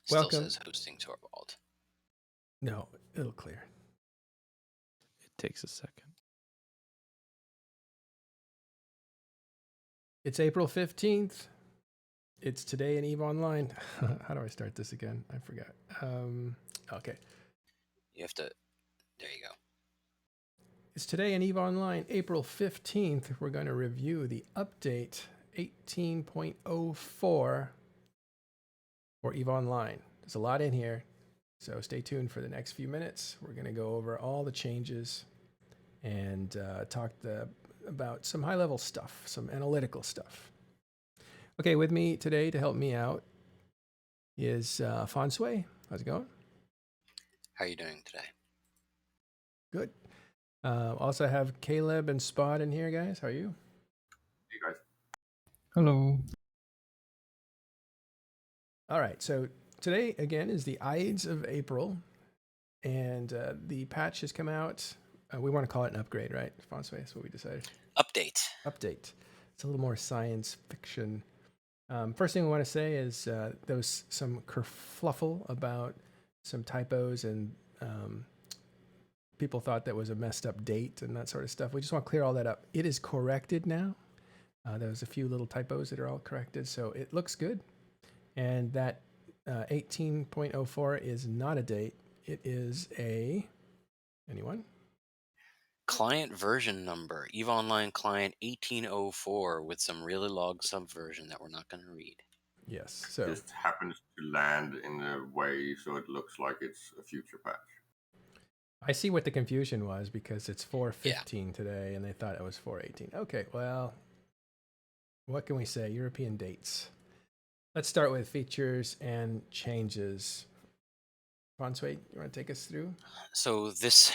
Still Welcome. says hosting Torvald. No, it'll clear. It takes a second. It's April 15th. It's today in EVE Online. How do I start this again? I forgot. Okay. You have to. There you go. It's today in EVE Online, April 15th. We're going to review the update 18.04 for EVE Online. There's a lot in here, so stay tuned for the next few minutes. We're going to go over all the changes and talk about some high-level stuff, some analytical stuff. Okay, with me today to help me out is Fonsui. How's it going? How are you doing today? Good. Also have Caleb and Spot in here, guys. How are you? Hey guys. Hello. All right. So today again is the Ides of April, and the patch has come out. We want to call it an upgrade, right, Fonsui? That's what we decided. Update. Update. It's a little more science fiction. First thing we want to say is there was some kerfluffle about some typos and people thought that was a messed up date and that sort of stuff. We just want to clear all that up. It is corrected now. There was a few little typos that are all corrected, so it looks good. And that 18.04 is not a date. It is anyone? Client version number. EVE Online client 1804 with some really log subversion that we're not going to read. Yes. So Just happens to land in a way so it looks like it's a future patch. I see what the confusion was because it's 4:15 today, and they thought it was 4:18. Okay, well, what can we say? European dates. Let's start with features and changes. Fonsui, you want to take us through? So this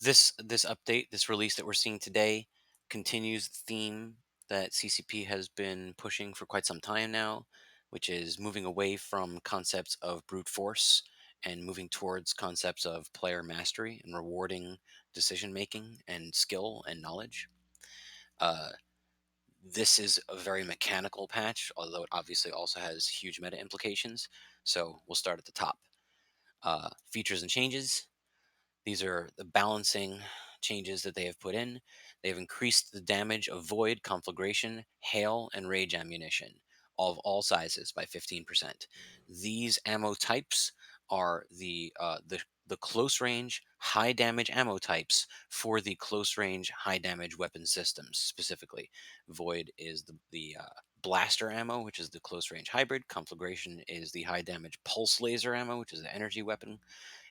update, this release that we're seeing today, continues the theme that CCP has been pushing for quite some time now, which is moving away from concepts of brute force and moving towards concepts of player mastery and rewarding decision making and skill and knowledge. Uh, this is a very mechanical patch, although it obviously also has huge meta implications. So we'll start at the top. Features and changes. These are the balancing changes that they have put in. They have increased the damage of void, conflagration, hail, and rage ammunition of all sizes by 15%. These ammo types are the close range, high damage ammo types for the close range, high damage weapon systems specifically. Void is the blaster ammo, which is the close range hybrid. Conflagration is the high damage pulse laser ammo, which is the energy weapon.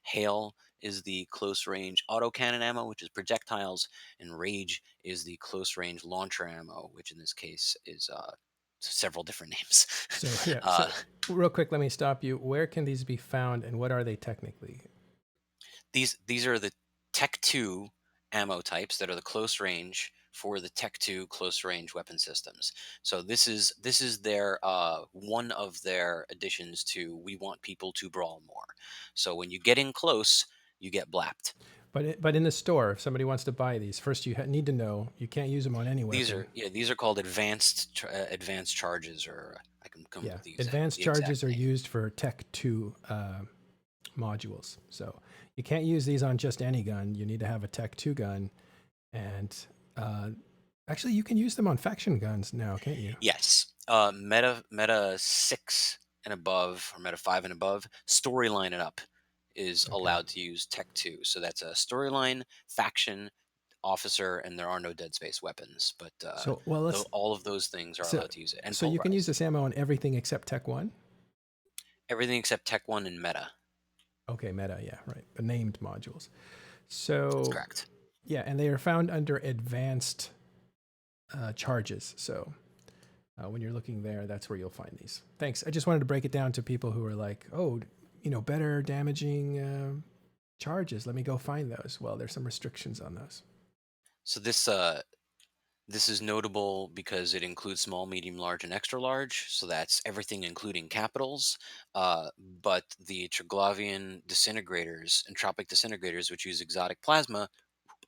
Hail is the close range autocannon ammo, which is projectiles, and Rage is the close range launcher ammo, which in this case is several different names. So yeah. So real quick, let me stop you. Where can these be found, and what are they technically? These are the Tech 2 ammo types that are the close range for the Tech 2 close range weapon systems. So this is their one of their additions to we want people to brawl more. So when you get in close, you get blapped. But in the store, if somebody wants to buy these, first you need to know you can't use them on any weapon. These are called advanced charges, or I can come up with the advanced exact charges are name. used for Tech 2 modules. So you can't use these on just any gun. You need to have a Tech 2 gun. And actually, you can use them on faction guns now, can't you? Yes. Meta 6 and above, or Meta 5 and above, storyline and up is allowed to use Tech 2. So that's a storyline, faction, officer, and there are no dead space weapons. But all of those things are allowed to use it. And so you can use Pulverize. this ammo on everything except Tech 1? Everything except Tech 1 and Meta. Okay, Meta, yeah, right. The named modules. So That's correct. Yeah, and they are found under advanced charges. So when you're looking there, that's where you'll find these. Thanks. I just wanted to break it down to people who are like, oh, better damaging charges. Let me go find those. Well, there's some restrictions on those. So this is notable because it includes small, medium, large, and extra large. So that's everything, including capitals. But the Triglavian disintegrators, entropic disintegrators, which use exotic plasma,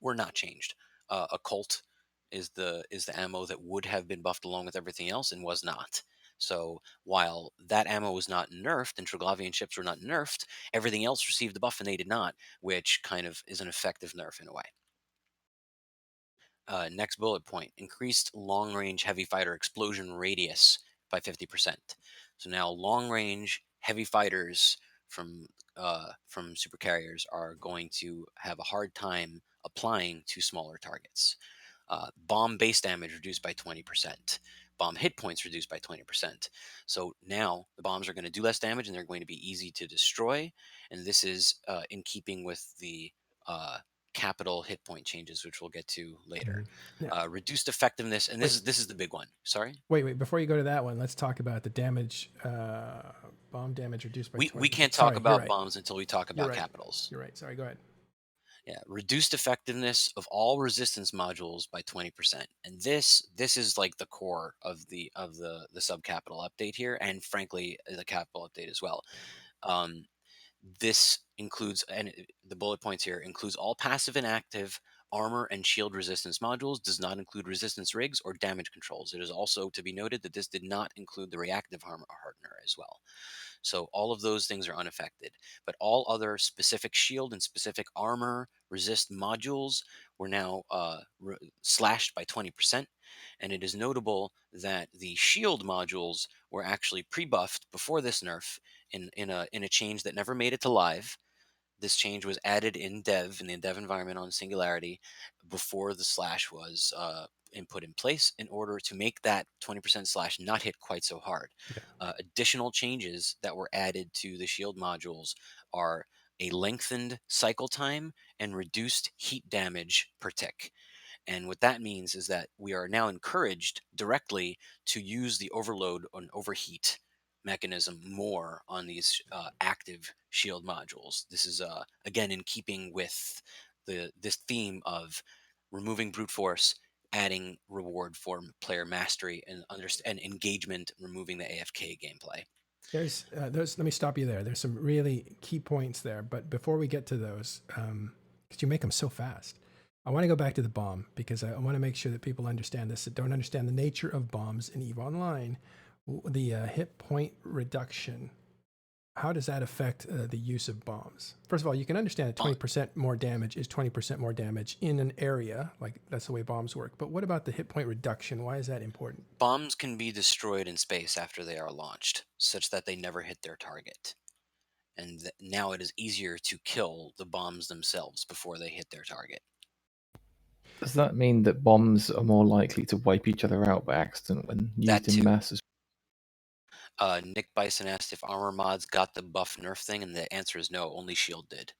were not changed. Occult is the ammo that would have been buffed along with everything else and was not. So while that ammo was not nerfed and Triglavian ships were not nerfed, everything else received the buff and they did not, which kind of is an effective nerf in a way. Next bullet point, increased long range heavy fighter explosion radius by 50%. So now long range heavy fighters from from supercarriers are going to have a hard time applying to smaller targets. Bomb base damage reduced by 20%. Bomb hit points reduced by 20%. So now the bombs are going to do less damage and they're going to be easy to destroy. And this is in keeping with the uh, capital hit point changes, which we'll get to later. Mhm. Now, Reduced effectiveness, and wait, this is the big one. Sorry, wait. Before you go to that one, let's talk about the damage. Bomb damage reduced by we can't 20%. talk Sorry, you're about right. bombs until we talk You're about right. capitals. You're right. Sorry. Go ahead. Yeah, reduced effectiveness of all resistance modules by 20%. And this is like the core of the subcapital update here, and frankly the capital update as well. Um, this includes, the bullet points here includes all passive and active armor and shield resistance modules, does not include resistance rigs or damage controls. It is also to be noted that this did not include the reactive armor hardener as well. So all of those things are unaffected, but all other specific shield and specific armor resist modules were now slashed by 20%. And it is notable that the shield modules were actually pre-buffed before this nerf in a change that never made it to live. This change was added in the dev environment on Singularity before the slash was put in place in order to make that 20% slash not hit quite so hard. Yeah. Additional changes that were added to the shield modules are a lengthened cycle time and reduced heat damage per tick. And what that means is that we are now encouraged directly to use the overload and overheat mechanism more on these active shield modules. This is again in keeping with this theme of removing brute force, adding reward for player mastery and engagement, removing the AFK gameplay. There's. Let me stop you there. There's some really key points there, but before we get to those, because you make them so fast, I want to go back to the bomb because I want to make sure that people understand this that don't understand the nature of bombs in EVE Online. The hit point reduction. How does that affect the use of bombs? First of all, you can understand that Bon- 20% more damage is 20% more damage in an area, like that's the way bombs work. But what about the hit point reduction? Why is that important? Bombs can be destroyed in space after they are launched, such that they never hit their target. And now it is easier to kill the bombs themselves before they hit their target. Does that mean that bombs are more likely to wipe each other out by accident when That used in too. mass? Nick Bison asked if armor mods got the buff nerf thing, and the answer is no. Only Shield did.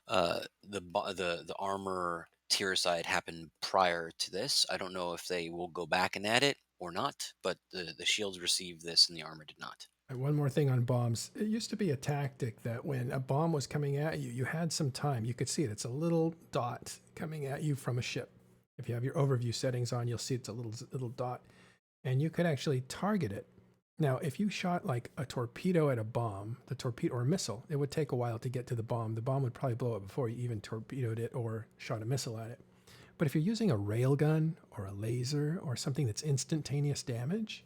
The armor tier side happened prior to this. I don't know if they will go back and add it or not, but the shields received this and the armor did not. And one more thing on bombs. It used to be a tactic that when a bomb was coming at you, you had some time. You could see it. It's a little dot coming at you from a ship. If you have your overview settings on, you'll see it's a little dot. And you could actually target it. Now, if you shot like a torpedo at a bomb, the torpedo or a missile, it would take a while to get to the bomb. The bomb would probably blow up before you even torpedoed it or shot a missile at it. But if you're using a railgun or a laser or something that's instantaneous damage,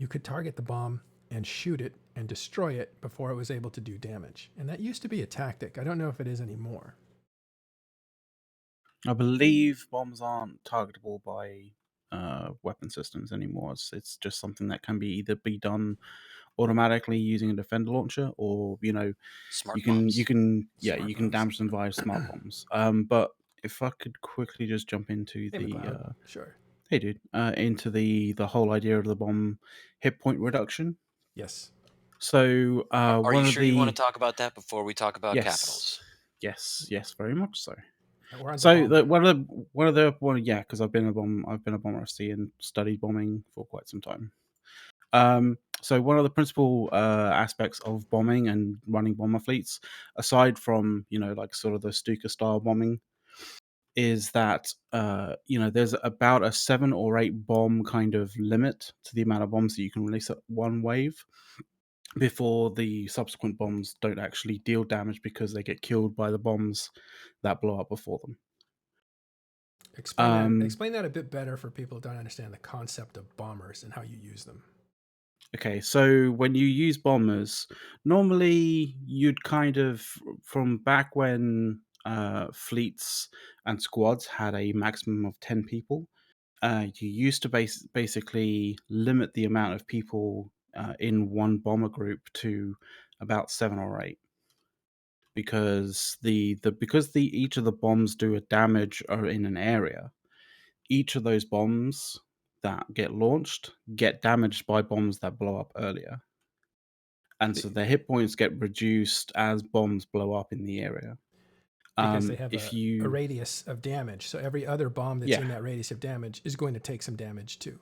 you could target the bomb and shoot it and destroy it before it was able to do damage. And that used to be a tactic. I don't know if it is anymore. I believe bombs aren't targetable by weapon systems anymore. It's just something that can be either be done automatically using a defender launcher, or Smart you bombs. can Smart you can bombs. damage them via smart bombs. But if I could quickly just jump into Hey, the McLeod. Sure. hey dude, into the whole idea of the bomb hit point reduction. Yes. So Are one you of sure you want the to talk about that before we talk about yes, capitals? yes, very much so. We're on the So bomb. yeah, because I've been a bomber SC and studied bombing for quite some time. So one of the principal aspects of bombing and running bomber fleets, aside from like sort of the Stuka style bombing, is that there's about a 7 or 8 bomb kind of limit to the amount of bombs that you can release at one wave before the subsequent bombs don't actually deal damage because they get killed by the bombs that blow up before them. Explain that a bit better for people who don't understand the concept of bombers and how you use them. Okay, so when you use bombers, normally you'd kind of, from back when fleets and squads had a maximum of 10 people, you used to basically limit the amount of people in one bomber group to about 7 or 8. Because each of the bombs do a damage in an area, each of those bombs that get launched get damaged by bombs that blow up earlier. And so their hit points get reduced as bombs blow up in the area. Because they have If a you radius of damage. So every other bomb that's Yeah, in that radius of damage is going to take some damage too.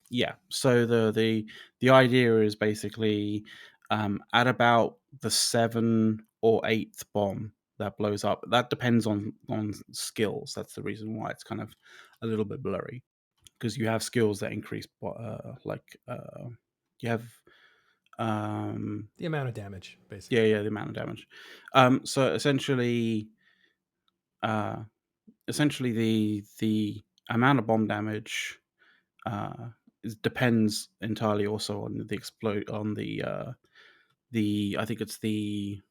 yeah. So the idea is basically at about the 7 or 8th bomb that blows up. That depends on skills. That's the reason why it's kind of a little bit blurry, because you have skills that increase you have The amount of damage, basically. the amount of damage. So essentially the amount of bomb damage depends entirely also on the explode on the I think it's the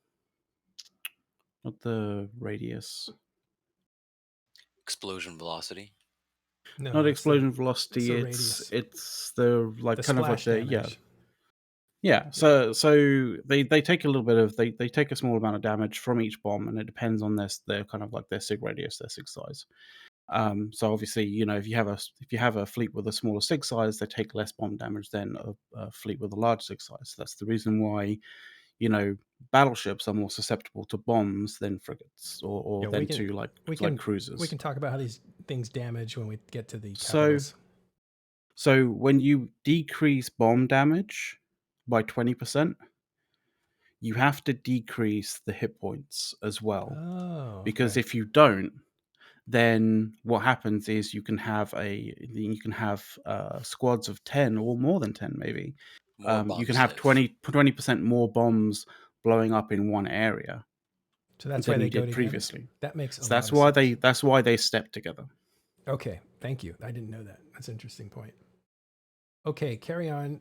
not the radius, Explosion velocity. No, not it's the explosion velocity. the It's radius, it's the the kind of like splash the damage. yeah. So they take a little bit of they take a small amount of damage from each bomb, and it depends on their kind of like their sig radius, their sig size. So obviously, if you have a fleet with a smaller sig size, they take less bomb damage than a fleet with a large sig size. So that's the reason why battleships are more susceptible to bombs than frigates, or Yeah, than to we like can we cruisers. can talk about how these things damage when we get to the So capitals. so when you decrease bomb damage by 20%, you have to decrease the hit points as well, Oh, because okay. if you don't, then what happens is you can have squads of 10 or more than 10 maybe. More You can bombs have live. 20% more bombs blowing up in one area So that's why than they you go did together. previously. That makes a So lot of sense. that's why they step together. Okay, thank you. I didn't know that. That's an interesting point. Okay, carry on,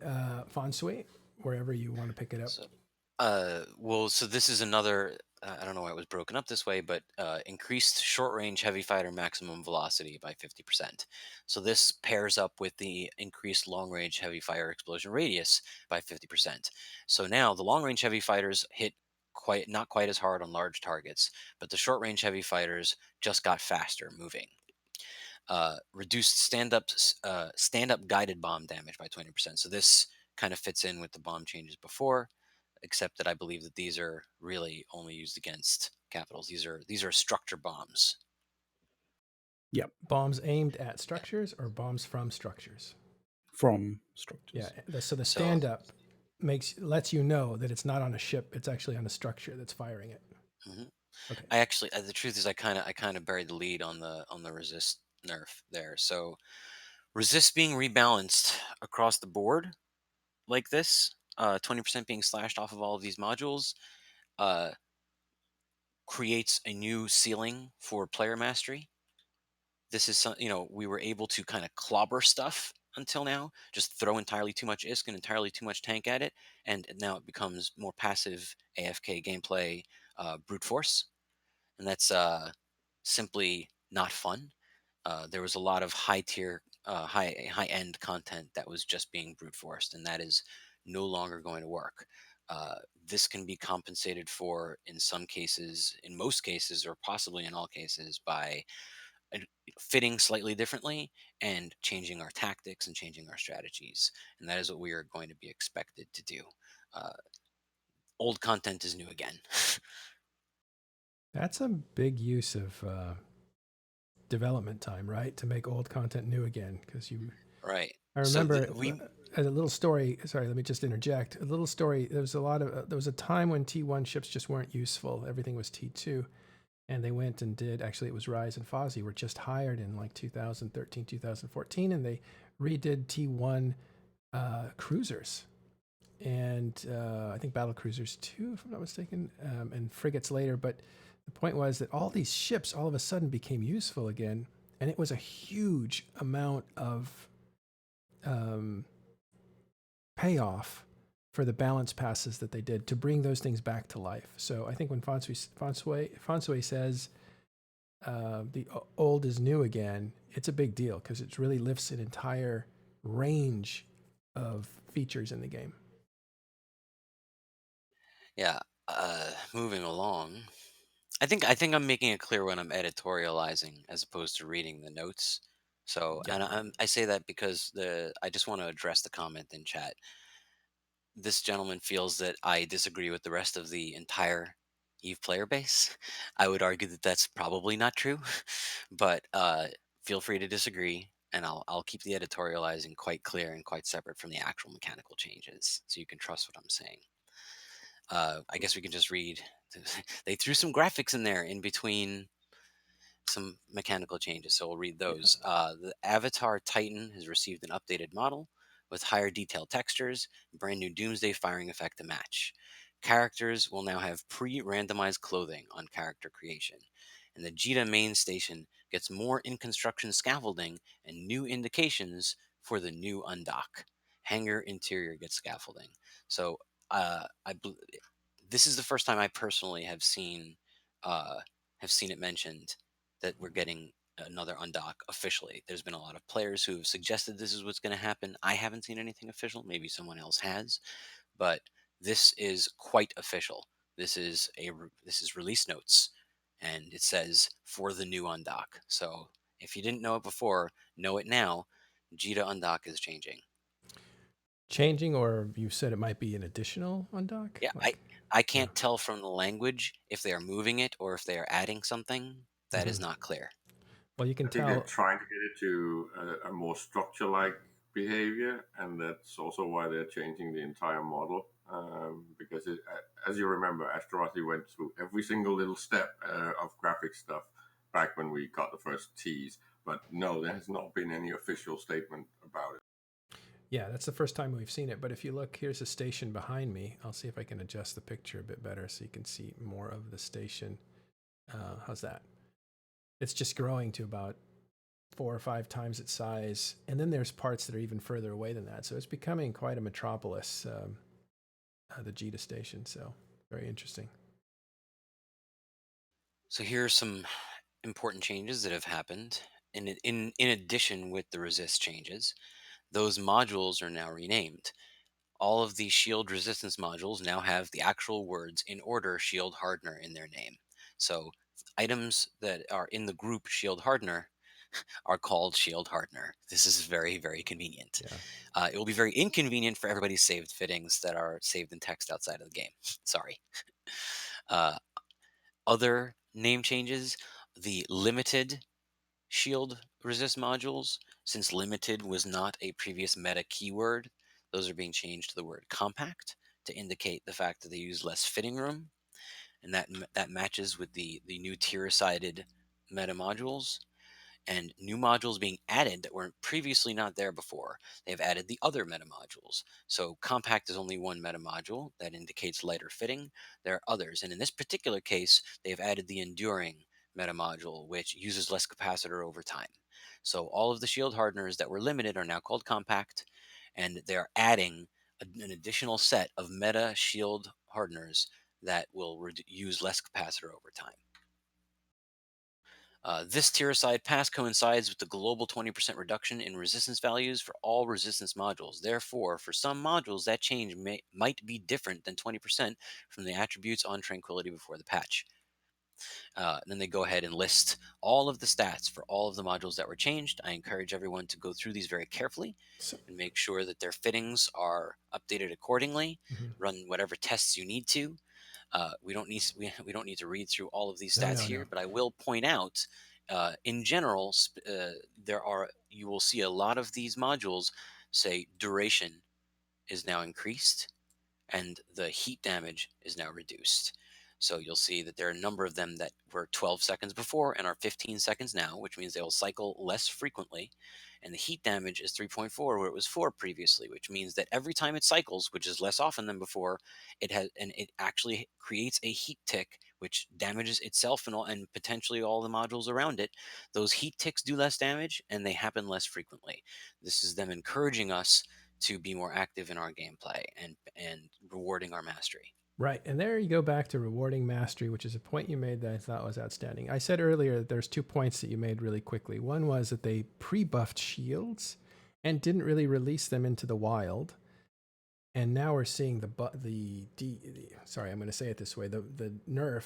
Fonsui, wherever you want to pick it up. So, so this is another. I don't know why it was broken up this way, but increased short-range heavy fighter maximum velocity by 50%. So this pairs up with the increased long-range heavy fire explosion radius by 50%. So now the long-range heavy fighters hit not quite as hard on large targets, but the short-range heavy fighters just got faster moving. Reduced stand-up guided bomb damage by 20%. So this kind of fits in with the bomb changes before, except that I believe that these are really only used against capitals. These are structure bombs. Yep, Bombs aimed at structures or bombs from structures? from Yeah. structures. So the So stand up lets you know that it's not on a ship; it's actually on a structure that's firing it. mhm. Okay. I actually, the truth is, I kind of buried the lead on the resist nerf there. So resist being rebalanced across the board like this, 20% being slashed off of all of these modules, uh, creates a new ceiling for player mastery. This is we were able to kind of clobber stuff until now, just throw entirely too much ISK and entirely too much tank at it, and now it becomes more passive AFK gameplay, brute force, and that's simply not fun. There was a lot of high tier, high end content that was just being brute forced, and that is no longer going to work. Uh, this can be compensated for in some cases, in most cases, or possibly in all cases, by uh, fitting slightly differently and changing our tactics and changing our strategies. And that is what we are going to be expected to do. Uh, Old content is new again. That's a big use of development time, right? To make old content new again. Because Right. I So remember we as a little story. Sorry, let me just interject. A little story. There was there was a time when T1 ships just weren't useful. Everything was T2. And they went and did, actually, it was Rise and Fozzie were just hired in like 2013, 2014, and they redid T1 cruisers. And I think battle cruisers too, if I'm not mistaken, and frigates later. But the point was that all these ships all of a sudden became useful again. and it was a huge amount of um, payoff for the balance passes that they did to bring those things back to life. So I think when Fonsui says the old is new again, it's a big deal because it really lifts an entire range of features in the game. Yeah. Moving along. I think I'm making it clear when I'm editorializing as opposed to reading the notes. So, Yeah. and I say that because I just want to address the comment in chat. This gentleman feels that I disagree with the rest of the entire Eve player base. I would argue that that's probably not true, but feel free to disagree, and I'll keep the editorializing quite clear and quite separate from the actual mechanical changes, so you can trust what I'm saying. I guess we can just read. They threw some graphics in there in between some mechanical changes, so we'll read Yeah. those. The Avatar Titan has received an updated model with higher detailed textures, brand new Doomsday firing effect to match. Characters will now have pre-randomized clothing on character creation, and the Jita main station gets more in construction scaffolding and new indications for the new undock. Hangar interior gets scaffolding. So I this is the first time I personally uh, have seen it mentioned that we're getting another undock officially. There's been a lot of players who have suggested this is what's going to happen. I haven't seen anything official. Maybe someone else has, but this is quite official. This is release notes, and it says for the new undock. So if you didn't know it before, know it now. Jita undock is changing. Changing, or you said it might be an additional undock? Yeah, Like, I yeah. can't tell from the language if they are moving it or if they are adding something. That Mm-hmm. is not clear. Well, you can I think they're tell. trying to get it to a more structure-like behavior, and that's also why they're changing the entire model. Because as you remember, Ashtarothi went through every single little step of graphic stuff back when we got the first tease. But no, there has not been any official statement about it. Yeah, that's the first time we've seen it. But if you look, here's a station behind me. I'll see if I can adjust the picture a bit better so you can see more of the station. How's that? It's just growing to about 4 or 5 times its size. And then there's parts that are even further away than that. So it's becoming quite a metropolis, the Jita station. So very interesting. So here are some important changes that have happened. In addition with the resist changes, those modules are now renamed. All of the shield resistance modules now have the actual words in order shield hardener in their name. So items that are in the group shield hardener are called shield hardener. This is very, very convenient. Yeah. It will be very inconvenient for everybody's saved fittings that are saved in text outside of the game. Sorry. Uh, Other name changes, the limited shield resist modules, since limited was not a previous meta keyword, those are being changed to the word compact to indicate the fact that they use less fitting room, and that matches with the new tier-sided meta modules. And new modules being added that were previously not there before. They've added the other meta modules. So compact is only one meta module that indicates lighter fitting. There are others, and in this particular case, they've added the enduring meta module, which uses less capacitor over time. So all of the shield hardeners that were limited are now called compact, and they're adding an additional set of meta shield hardeners that will use less capacitor over time. This tier side pass coincides with the global 20% reduction in resistance values for all resistance modules. Therefore, for some modules, that change might be different than 20% from the attributes on Tranquility before the patch. Then they go ahead and list all of the stats for all of the modules that were changed. I encourage everyone to go through these very carefully So, and make sure that their fittings are updated accordingly. mhm. Run whatever tests you need to. We don't need to read through all of these No, stats no, no. here, but I will point out, in general, you will see a lot of these modules say duration is now increased and the heat damage is now reduced. So you'll see that there are a number of them that were 12 seconds before and are 15 seconds now, which means they will cycle less frequently. And the heat damage is 3.4, where it was 4 previously, which means that every time it cycles, which is less often than before, it actually creates a heat tick which damages itself and potentially all the modules around it. Those heat ticks do less damage and they happen less frequently. This is them encouraging us to be more active in our gameplay and rewarding our mastery. Right. And there you go back to rewarding mastery, which is a point you made that I thought was outstanding. I said earlier that there's 2 points that you made really quickly. One was that they pre-buffed shields and didn't really release them into the wild. And now we're seeing sorry, I'm going to say it this way, the nerf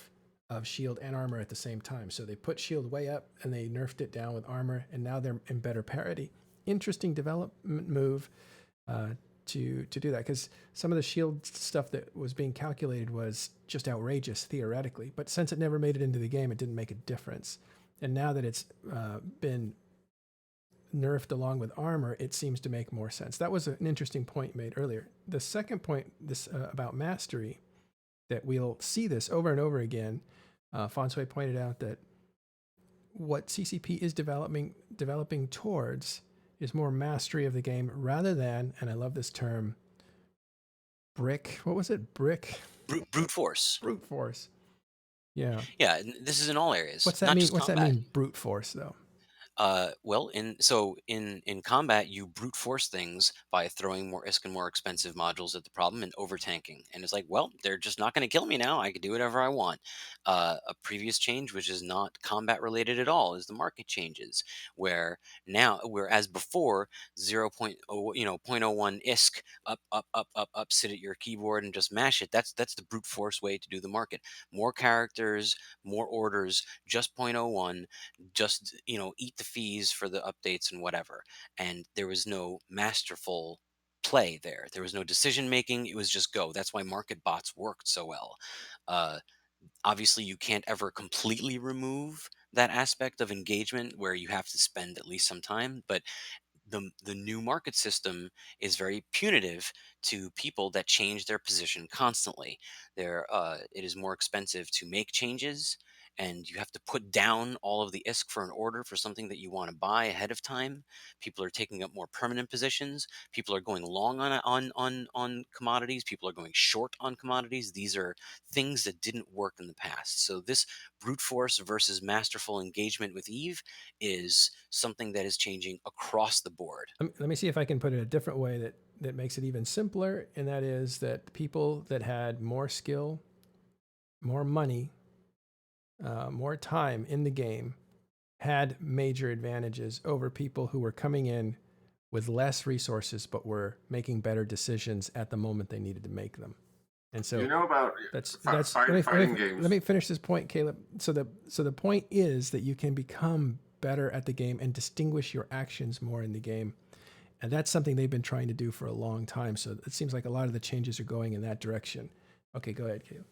of shield and armor at the same time. So they put shield way up and they nerfed it down with armor, and now they're in better parity. Interesting development move to do that, because some of the shield stuff that was being calculated was just outrageous theoretically, but since it never made it into the game, it didn't make a difference. And now that it's been nerfed along with armor, it seems to make more sense. That was an interesting point made earlier. The second point, this about mastery, that we'll see this over and over again. Fonsui pointed out that what CCP is developing towards is more mastery of the game rather than, and I love this term, what was it? Brute force. Brute force. Yeah. Yeah, this is in all areas, What's that not mean? just What's that combat. mean, brute force, though? Well, in combat, you brute force things by throwing more ISK and more expensive modules at the problem and over tanking. And it's like, well, they're just not going to kill me now. I can do whatever I want. A previous change, which is not combat related at all, is the market changes, where now, whereas before 0.0, zero point zero 0.01 ISK up, sit at your keyboard and just mash it. That's the brute force way to do the market. More characters, more orders, just 0.01, just eat the fees for the updates and whatever. And there was no masterful play there was no decision making. It was just go. That's why market bots worked so well. uh, Obviously you can't ever completely remove that aspect of engagement where you have to spend at least some time, but the new market system is very punitive to people that change their position constantly. It is more expensive to make changes, and you have to put down all of the ISK for an order for something that you want to buy ahead of time. People are taking up more permanent positions. People are going long on commodities. People are going short on commodities. These are things that didn't work in the past. So this brute force versus masterful engagement with Eve is something that is changing across the board. Let me see if I can put it a different way that makes it even simpler, and that is that people that had more skill, more money, more time in the game had major advantages over people who were coming in with less resources but were making better decisions at the moment they needed to make them. And so About that's fighting games. let me finish this point, Caleb. So the point is that you can become better at the game and distinguish your actions more in the game. And that's something they've been trying to do for a long time. So it seems like a lot of the changes are going in that direction. Okay, go ahead, Caleb.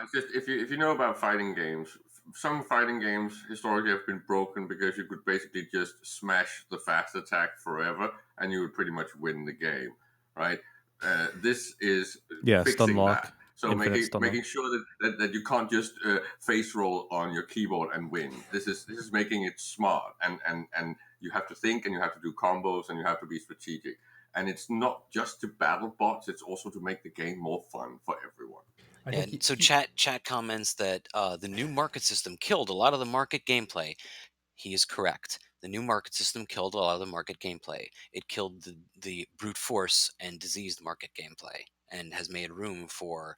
It's just if you know about fighting games, some fighting games historically have been broken because you could basically just smash the fast attack forever and you would pretty much win the game, right? This is fixing Stunlock, that. So making sure that you can't just face roll on your keyboard and win. This is making it smart, and you have to think and you have to do combos and you have to be strategic. And it's not just to battle bots; it's also to make the game more fun for everyone. And so chat comments that the new market system killed a lot of the market gameplay. He is correct. The new market system killed a lot of the market gameplay. It killed the brute force and diseased market gameplay, and has made room for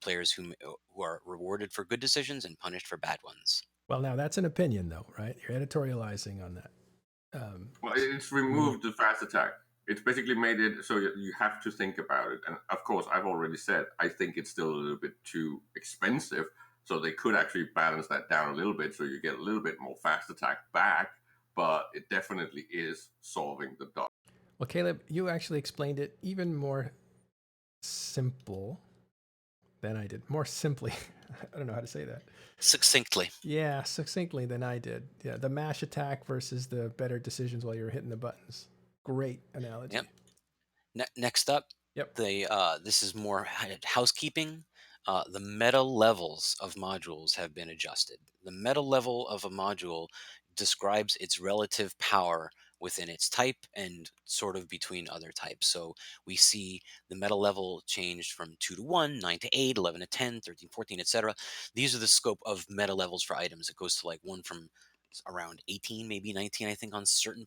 players who are rewarded for good decisions and punished for bad ones. Well, now that's an opinion, though, right? You're editorializing on that. Well, it's removed the fast attack. It's basically made it so you have to think about it. And of course, I've already said I think it's still a little bit too expensive. So they could actually balance that down a little bit so you get a little bit more fast attack back. But it definitely is solving the dot. Well, Caleb, you actually explained it even more simple than I did. More simply. I don't know how to say that. Succinctly. Yeah, succinctly than I did. Yeah, the mash attack versus the better decisions while you're hitting the buttons. Great analogy. Yep. Next up, yep. This is more housekeeping. The meta levels of modules have been adjusted. The meta level of a module describes its relative power within its type and sort of between other types. So we see the meta level changed from 2 to 1, 9 to 8, 11 to 10, 13, 14, etc. These are the scope of meta levels for items. It goes to like one from around 18, maybe 19, I think, on certain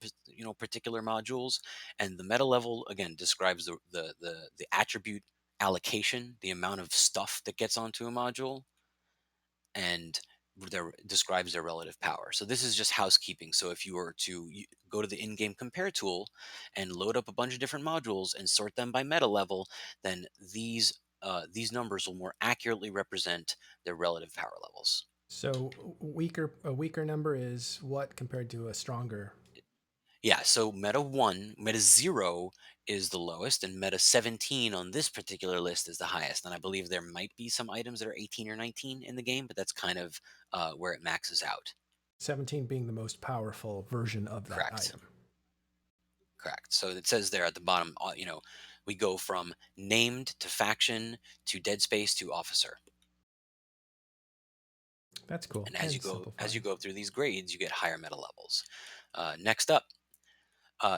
particular modules. And the meta level again describes the attribute allocation, the amount of stuff that gets onto a module, and describes their relative power. So this is just housekeeping. So if you were to go to the in-game compare tool and load up a bunch of different modules and sort them by meta level, then these numbers will more accurately represent their relative power levels. So a weaker number is what compared to a stronger? Yeah, so meta 1, meta 0 is the lowest, and meta 17 on this particular list is the highest. And I believe there might be some items that are 18 or 19 in the game, but that's kind of where it maxes out. 17 being the most powerful version of that Correct. item. Correct. So it says there at the bottom, we go from named to faction to dead space to officer. That's cool. And as simplifying. you go through these grades, you get higher meta levels. Next up,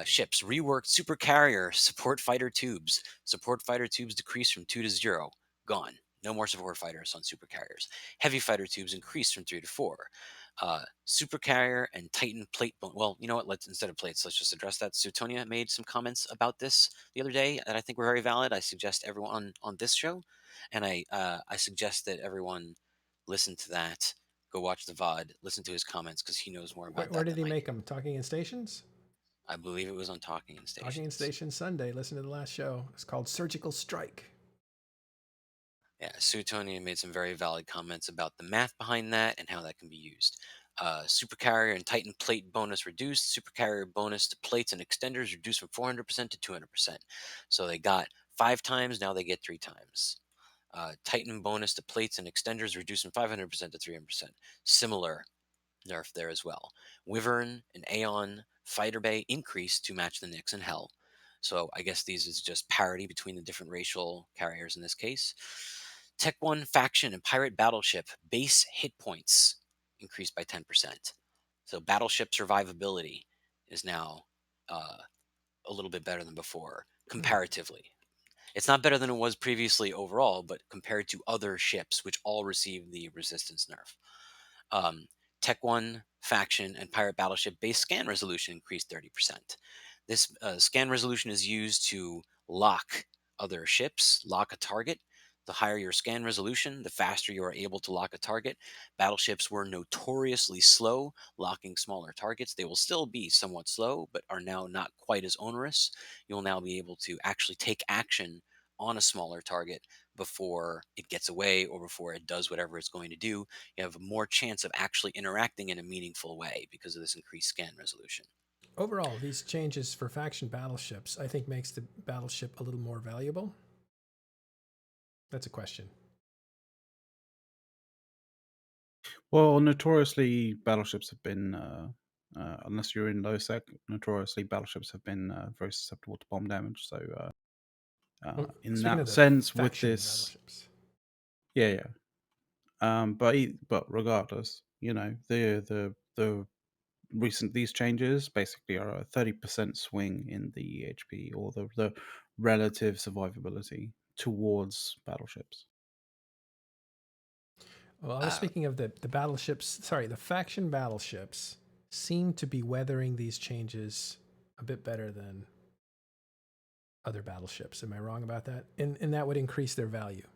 ships reworked super carrier support fighter tubes. Support fighter tubes decreased from 2 to 0. Gone. No more support fighters on super carriers. Heavy fighter tubes increased from 3 to 4. Super carrier and Titan plate bone. Well, you know what? Let's instead of plates, let's just address that. Sutonia made some comments about this the other day that I think were very valid. I suggest everyone on this show, and I suggest that everyone listen to that. Go watch the VOD. Listen to his comments because he knows more about Where that did than he I make do. them? Talking in Stations? I believe it was on Talking in Talking in Stations. Stations Sunday. Listen to the last show. It's called Surgical Strike. Yeah, Suetonia made some very valid comments about the math behind that and how that can be used. Supercarrier and Titan plate bonus reduced. Supercarrier bonus to plates and extenders reduced from 400% to 200%. So they got 5 times, now they get 3 times. Titan bonus to plates and extenders reduced from 500% to 300%. Similar nerf there as well. Wyvern and Aeon Fighter Bay increased to match the Nyx and Hell. So I guess these is just parity between the different racial carriers in this case. Tech 1 faction and pirate battleship base hit points increased by 10%. So battleship survivability is now a little bit better than before comparatively. It's not better than it was previously overall, but compared to other ships which all received the resistance nerf. Um, Tech 1 faction and pirate battleship base scan resolution increased 30%. This scan resolution is used to lock other ships, lock a target. The higher your scan resolution, the faster you are able to lock a target. Battleships were notoriously slow locking smaller targets. They will still be somewhat slow, but are now not quite as onerous. You'll now be able to actually take action on a smaller target before it gets away or before it does whatever it's going to do. You have more chance of actually interacting in a meaningful way because of this increased scan resolution. Overall, these changes for faction battleships, I think, makes the battleship a little more valuable. That's a question. Well, notoriously, battleships have been, unless you're in low sec, notoriously battleships have been very susceptible to bomb damage. So, in Speaking that of the sense, with faction this, battleships, yeah. But regardless, the recent these changes basically are a 30% swing in the HP or the relative survivability towards battleships. well, I was Uh, speaking of the battleships. Sorry, the faction battleships seem to be weathering these changes a bit better than other battleships. Am I wrong about that? And that would increase their value.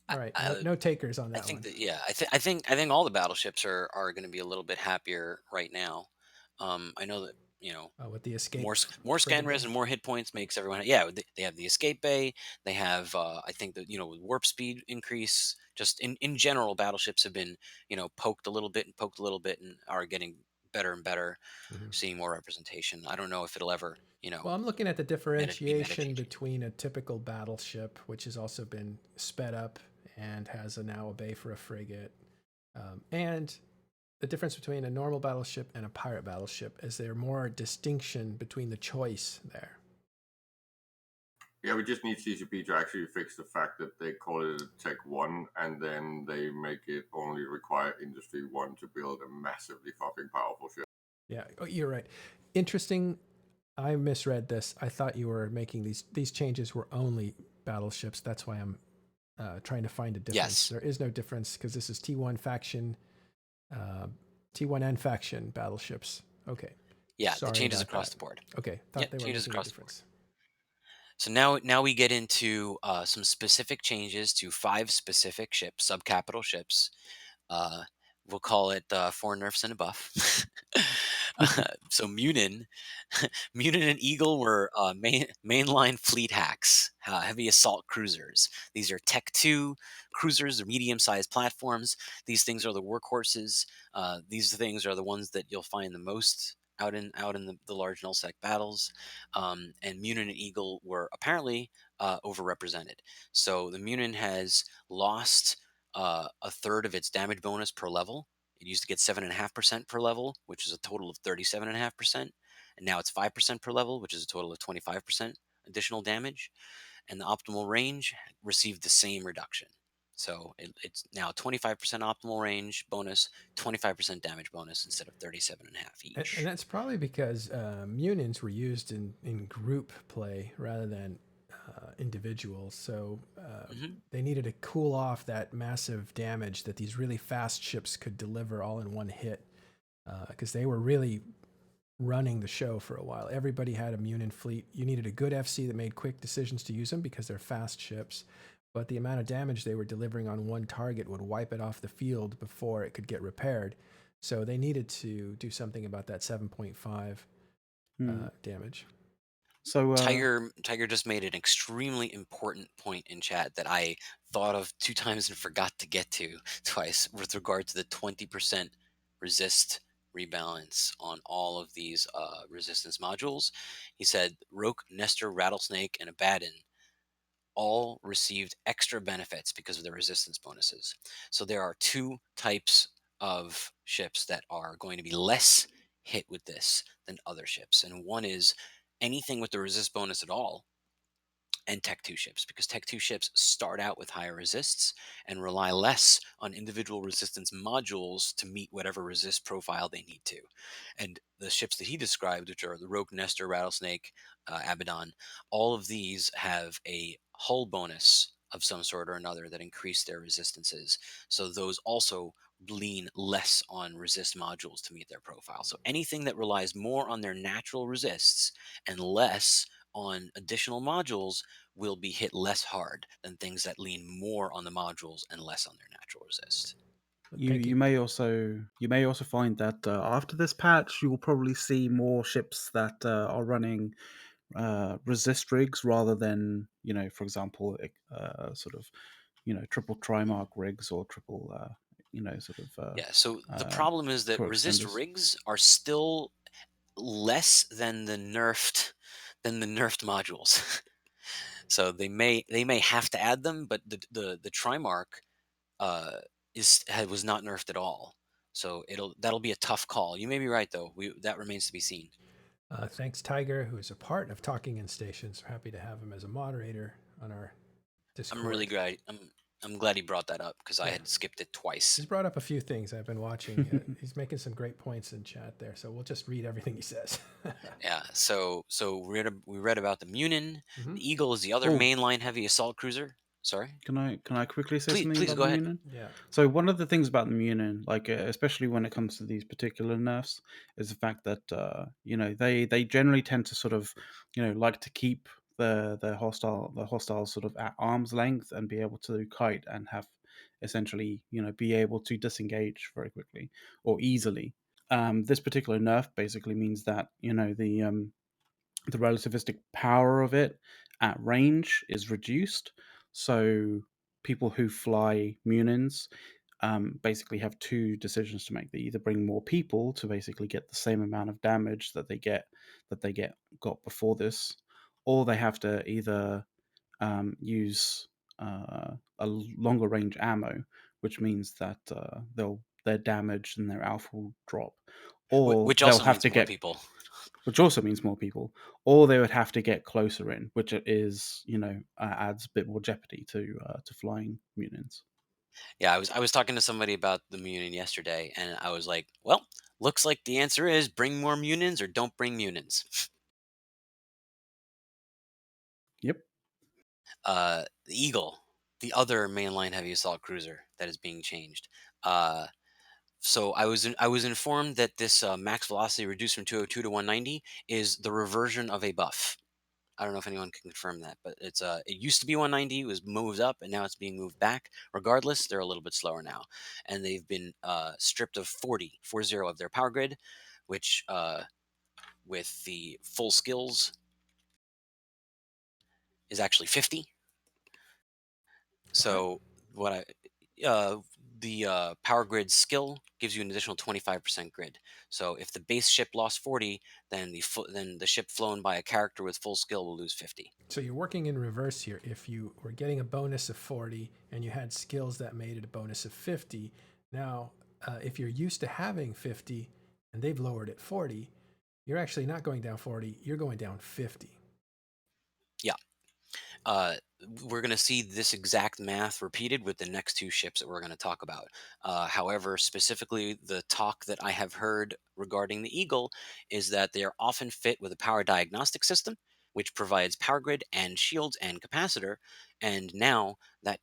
All right, I, no takers on I that think one. that yeah, I think all the battleships are going to be a little bit happier right now. I know that With the more escape more scan frigate res bay. and more hit points makes everyone. Yeah, they have the escape bay. They have I think that with warp speed increase. Just in general, battleships have been poked a little bit and poked a little bit and are getting better and better. Mhm. Seeing more representation. I don't know if it'll ever Well, I'm looking at the be meta differentiation changing. between a typical battleship, which has also been sped up and has now a bay for a frigate, and the difference between a normal battleship and a pirate battleship. Is there more distinction between the choice there? Yeah, we just need CCP to actually fix the fact that they call it a Tech 1 and then they make it only require Industry 1 to build a massively fucking powerful ship. Yeah, oh, you're right. Interesting. I misread this. I thought you were making these changes were only battleships. That's why I'm trying to find a difference. Yes. There is no difference because this is T1 faction, uh, T1N faction battleships. Okay. Yeah, the Sorry changes about across that. the board. Okay, Yeah, thought they were changes making a across the board. difference. So now we get into some specific changes to 5 specific ships, subcapital ships. Uh, we'll call it 4 nerfs and a buff. So Munin, Munin and Eagle were mainline fleet hacks, heavy assault cruisers. These are Tech 2 cruisers, or medium-sized platforms. These things are the workhorses. These things are the ones that you'll find the most out in the large nullsec battles. And Munin and Eagle were apparently overrepresented. So the Munin has lost a third of its damage bonus per level. It used to get 7.5% per level, which is a total of 37.5%. And now it's 5% per level, which is a total of 25% additional damage. And the optimal range received the same reduction. So it's now 25% optimal range bonus, 25% damage bonus instead of 37.5 And each. that's probably because Munins were used in group play rather than individuals. So Hmm. they needed to cool off that massive damage that these really fast ships could deliver all in one hit because they were really running the show for a while. Everybody had a Munin fleet. You needed a good FC that made quick decisions to use them because they're fast ships. But the amount of damage they were delivering on one target would wipe it off the field before it could get repaired. So they needed to do something about that 7.5 damage. So Tiger just made an extremely important point in chat that I thought of 2 times and forgot to get to twice with regard to the 20% resist rebalance on all of these resistance modules. He said Roke, Nestor, Rattlesnake, and Abaddon all received extra benefits because of their resistance bonuses. So there are 2 types of ships that are going to be less hit with this than other ships. And one is anything with the resist bonus at all, and Tech 2 ships, because Tech 2 ships start out with higher resists and rely less on individual resistance modules to meet whatever resist profile they need to. And the ships that he described, which are the Rogue, Nestor, Rattlesnake, Abaddon, all of these have a hull bonus of some sort or another that increase their resistances. So those also lean less on resist modules to meet their profile. So anything that relies more on their natural resists and less on additional modules will be hit less hard than things that lean more on the modules and less on their natural resist. you Thank you. you may also find that after this patch, you will probably see more ships that are running resist rigs rather than, for example, sort of, triple trimark rigs or triple, sort of Yeah, so the uh, problem is that resist co-extenders. rigs are still less than the nerfed modules. So they may have to add them, but the Trimarch uh, was not nerfed at all. So that'll be a tough call. You may be right though. That remains to be seen. Thanks, Tiger, who is a part of Talking in Stations. We're happy to have him as a moderator on our I'm really Discord. glad. I'm glad he brought that up because I Yeah. had skipped it twice. He's brought up a few things I've been watching. He's making some great points in chat there, so we'll just read everything he says. Yeah. So we read about the Munin. Mm-hmm. The Eagle is the other Oh, mainline heavy assault cruiser. Sorry. can I quickly say Please something please about go the ahead. Munin? Yeah. So one of the things about the Munin, like especially when it comes to these particular nerfs, is the fact that they generally tend to sort of like to keep the hostile sort of at arm's length and be able to kite and have essentially be able to disengage very quickly or easily. This particular nerf basically means that the relativistic power of it at range is reduced. So people who fly Munins basically have 2 decisions to make. They either bring more people to basically get the same amount of damage got before this, or they have to either use a longer range ammo, which means that their damage and their alpha will drop, or Which they'll also have means to more get people. which also means more people, or they would have to get closer in, which is adds a bit more jeopardy to flying Munions. Yeah, I was talking to somebody about the Munin yesterday, and I was like, well, looks like the answer is bring more Munins or don't bring Munins. Yep. The Eagle, the other mainline heavy assault cruiser that is being changed. Uh, so I was informed that this max velocity reduced from 202 to 190 is the reversion of a buff. I don't know if anyone can confirm that, but it used to be 190, it was moved up, and now it's being moved back. Regardless, they're a little bit slower now, and they've been stripped of 40 of their power grid, which with the full skills is actually 50. Okay. So what the power grid skill gives you an additional 25% grid. So if the base ship lost 40, then the ship flown by a character with full skill will lose 50. So you're working in reverse here. If you were getting a bonus of 40 and you had skills that made it a bonus of 50, now if you're used to having 50 and they've lowered it 40, you're actually not going down 40, you're going down 50. Yeah. uh, we're going to see this exact math repeated with the next two ships that we're going to talk about. However, specifically, the talk that I have heard regarding the Eagle is that they are often fit with a power diagnostic system, which provides power grid and shields and capacitor. And now that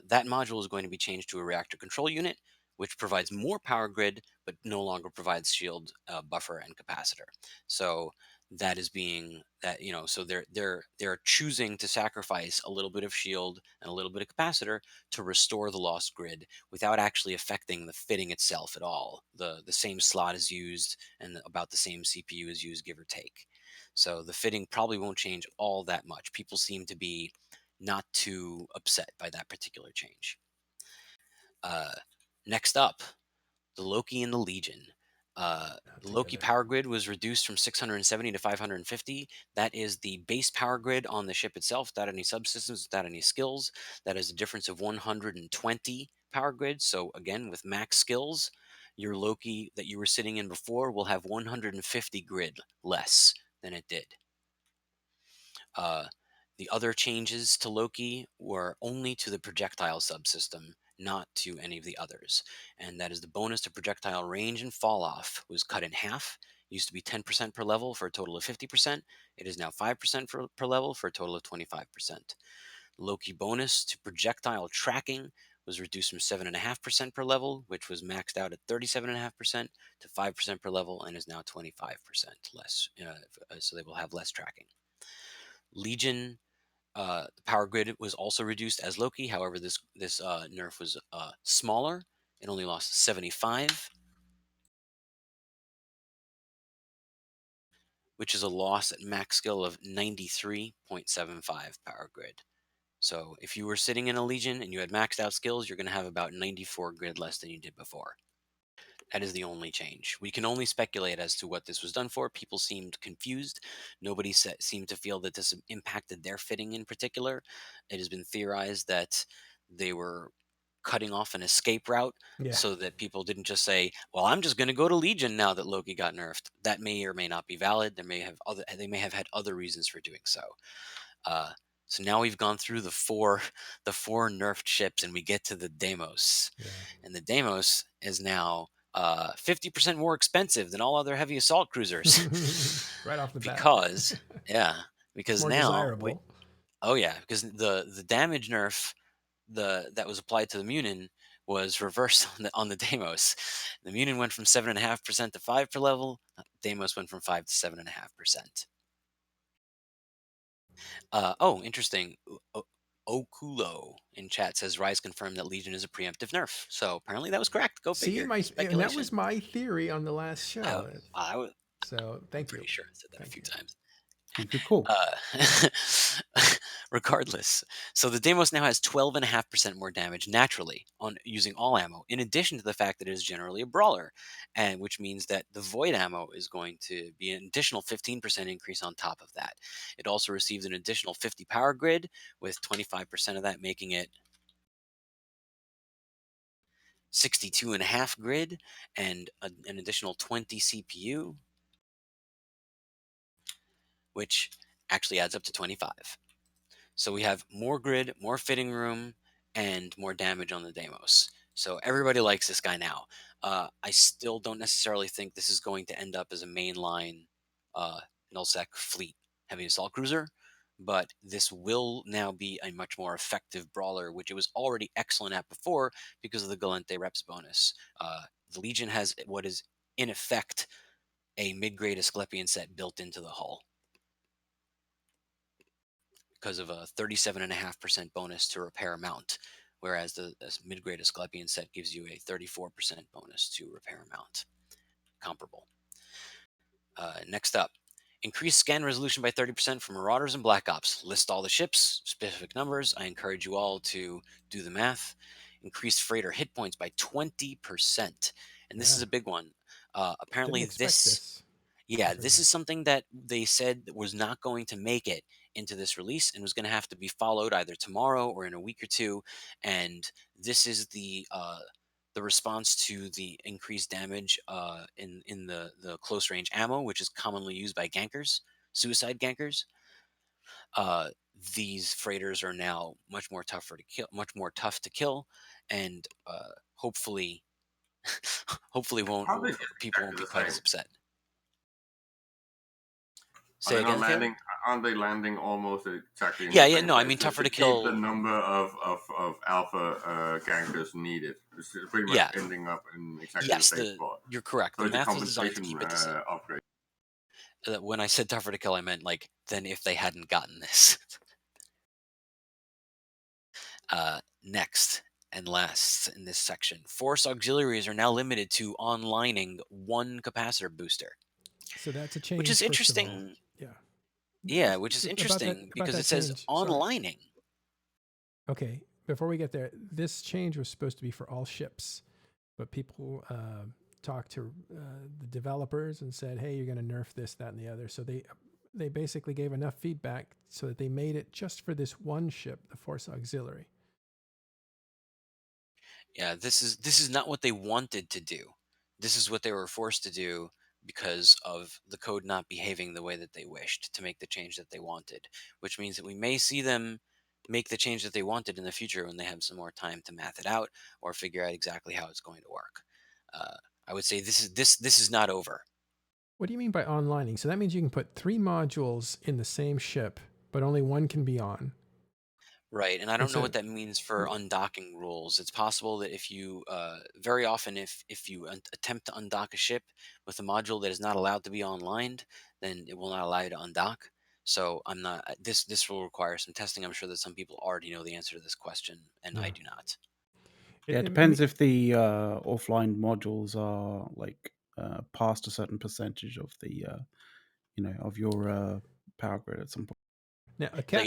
module is going to be changed to a reactor control unit, which provides more power grid but no longer provides shield, buffer, and capacitor. So that is being that so they're choosing to sacrifice a little bit of shield and a little bit of capacitor to restore the lost grid without actually affecting the fitting itself at all. The same slot is used and about the same CPU is used, give or take. So the fitting probably won't change all that much. People seem to be not too upset by that particular change. uh, Next up, the Loki and the Legion. Not The Loki together. power grid was reduced from 670 to 550. That is the base power grid on the ship itself, without any subsystems, without any skills. That is a difference of 120 power grid. So again, with max skills, your Loki that you were sitting in before will have 150 grid less than it did. Uh, the other changes to Loki were only to the projectile subsystem, not to any of the others. And that is the bonus to projectile range and fall off was cut in half. It used to be 10% per level for a total of 50%. It is now 5% per level for a total of 25%. Loki bonus to projectile tracking was reduced from 7.5% per level, which was maxed out at 37.5%, to 5% per level and is now 25% less. So they will have less tracking. Legion, the power grid was also reduced as Loki. However, this nerf was smaller. It only lost 75, which is a loss at max skill of 93.75 power grid. So if you were sitting in a Legion and you had maxed out skills, you're going to have about 94 grid less than you did before. That is the only change. We can only speculate as to what this was done for. People seemed confused. Nobody seemed to feel that this impacted their fitting in particular. It has been theorized that they were cutting off an escape route Yeah. so that people didn't just say, "Well, I'm just going to go to Legion now that Loki got nerfed." That may or may not be valid. They may have had other reasons for doing so. Uh, so now we've gone through the four nerfed ships, and we get to the Deimos. Yeah. And the Deimos is now 50% more expensive than all other heavy assault cruisers. Right off the bat. because yeah, It's because more now desirable. oh yeah, because the damage nerf that was applied to the Munin was reversed on the Deimos. The Munin went from 7.5% to 5 per level. Deimos went from 5 to 7.5%. Oh, interesting. Okulo in chat says Rise confirmed that Legion is a preemptive nerf. So apparently that was correct. Go See, figure. and that Speculation. was my theory on the last I, show. I was So thank you. pretty sure I said that a Thank few you. times. Good call. Uh, regardless, so the Deimos now has 12.5% more damage naturally on using all ammo, in addition to the fact that it is generally a brawler, and which means that the void ammo is going to be an additional 15% increase on top of that. It also received an additional 50 power grid, with 25% of that making it 62.5 grid, and an additional 20 CPU. which actually adds up to 25. So we have more grid, more fitting room, and more damage on the Deimos. So everybody likes this guy now. I still don't necessarily think this is going to end up as a mainline uh, nullsec fleet heavy assault cruiser, but this will now be a much more effective brawler, which it was already excellent at before because of the Galente reps bonus. The Legion has what is in effect a mid-grade Asclepian set built into the hull because of a 37.5% bonus to repair mount, whereas the mid-grade Asclepian set gives you a 34% bonus to repair mount. Comparable. Next up, increase scan resolution by 30% for Marauders and Black Ops. List all the ships, specific numbers. I encourage you all to do the math. Increase freighter hit points by 20%. And this is Yeah. a big one. Didn't Apparently, expect this this. yeah, Very this much. is something that they said was not going to make it into this release and was going to have to be followed either tomorrow or in a week or two. And this is the response to the increased damage in the close range ammo, which is commonly used by gankers, suicide gankers. Uh, these freighters are now much more tougher to kill, much more tough to kill, and hopefully, hopefully How are they people won't exactly be the quite same? as upset. Are Say they not again, Theo? landing? Aren't they landing almost exactly in Yeah, the yeah, same no, I place? mean tougher They to keep the kill. number of alpha gankers needed. It's pretty much Yeah, ending up in exactly the yes, same the spot. you're correct. So The it's a math was designed to compensation keep it the same. upgrade. When I said tougher to kill, I meant like than if they hadn't gotten this. Next and last in this section, force auxiliaries are now limited to onlining one capacitor booster, So that's a which is change, first of all. interesting. Yeah. Yeah, which is About interesting because that it says change. Sorry. onlining. Okay. Before we get there, this change was supposed to be for all ships, but people talked to the developers and said, "Hey, you're going to nerf this, that, and the other." So they basically gave enough feedback so that they made it just for this one ship, the Force Auxiliary. Yeah, this is not what they wanted to do. This is what they were forced to do because of the code not behaving the way that they wished to make the change that they wanted, which means that we may see them make the change that they wanted in the future when they have some more time to math it out or figure out exactly how it's going to work. Uh, I would say this is not over. What do you mean by onlining? So that means you can put 3 modules in the same ship, but only one can be on. Right, and I don't know what Instead, that means for undocking rules. It's possible that if you, very often, if you attempt to undock a ship with a module that is not allowed to be online, then it will not allow you to undock. So I'm not. This will require some testing. I'm sure that some people already know the answer to this question, and I yeah. do not. Yeah, it depends if the offline modules are like past a certain percentage of the of your power grid at some point. Now a Like cat.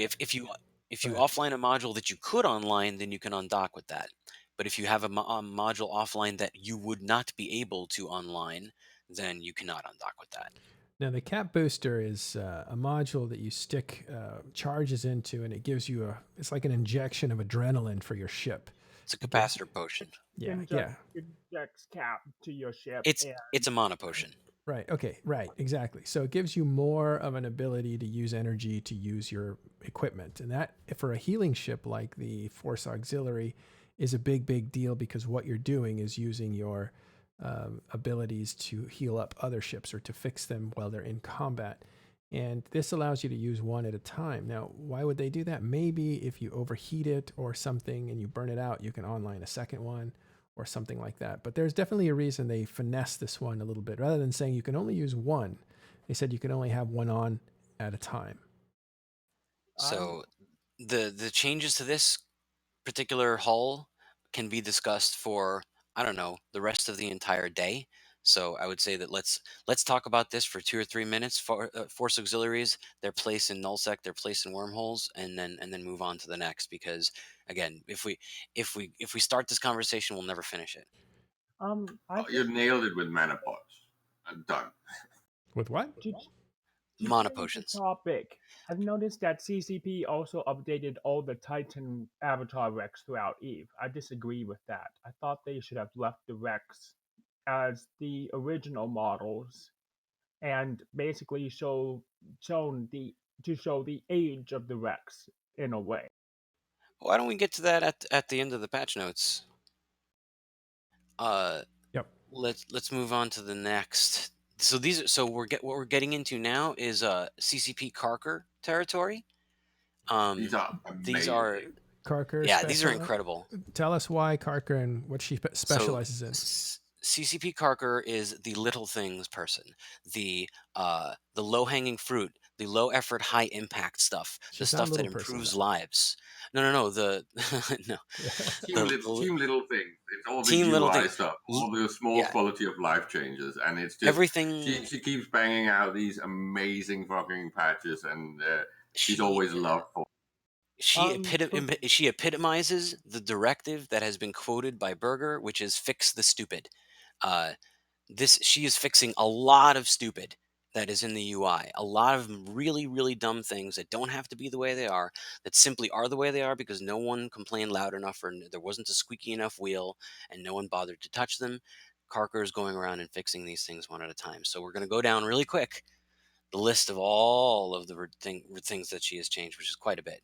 if Go you ahead. offline a module that you could online, then you can undock with that. But if you have a module offline that you would not be able to online, then you cannot undock with that. Now the cat booster is a module that you stick charges into, and it gives you a. It's like an injection of adrenaline for your ship. It's a It gives. capacitor potion. Yeah. Yeah. Injects cap to your ship, It's and it's a mana potion. Right. Okay. Right. Exactly. So it gives you more of an ability to use energy to use your equipment. And that, for a healing ship like the Force Auxiliary, is a big, big deal because what you're doing is using your abilities to heal up other ships or to fix them while they're in combat. And this allows you to use one at a time. Now, why would they do that? Maybe if you overheat it or something and you burn it out, you can online a second one or something like that. But there's definitely a reason they finesse this one a little bit. Rather than saying you can only use one, they said you can only have one on at a time. I'm So the changes to this particular hull can be discussed for, I don't know, the rest of the entire day. So I would say that let's talk about this for 2 or 3 minutes for force auxiliaries, their place in nullsec, their place in wormholes, and then move on to the next. Because again, if we start this conversation, we'll never finish it. I Oh, you just nailed it with Manipods. Done. With what? to to Mana change the potions. topic. I've noticed that CCP also updated all the Titan avatar Rex throughout Eve. I disagree with that. I thought they should have left the Rex as the original models and basically shown the to show the age of the Rex in a way. Why don't we get to that at the end of the patch notes? Uh, Yep. let's move on to the next. So what we're getting into now is CCP Carker territory. These are These are amazing. Carker Yeah, these are special. incredible. Tell us why Carker and what she So specializes in. CCP Carker is the little things person, the low hanging fruit, the low effort, high impact stuff, the She's not a stuff that little person improves though. lives. No. The no, the Team little things. It's all the team little UI thing. stuff, L- all the small Yeah, quality of life changes, and it's just everything. she keeps banging out these amazing fucking patches, and she's She always loved for. For she epitomizes the directive that has been quoted by Berger, which is fix the stupid. Uh, she is fixing a lot of stupid that is in the UI. A lot of really dumb things that don't have to be the way they are, that simply are the way they are because no one complained loud enough or there wasn't a squeaky enough wheel and no one bothered to touch them. Carker is going around and fixing these things one at a time. So we're going to go down really quick the list of all of the things that she has changed, which is quite a bit.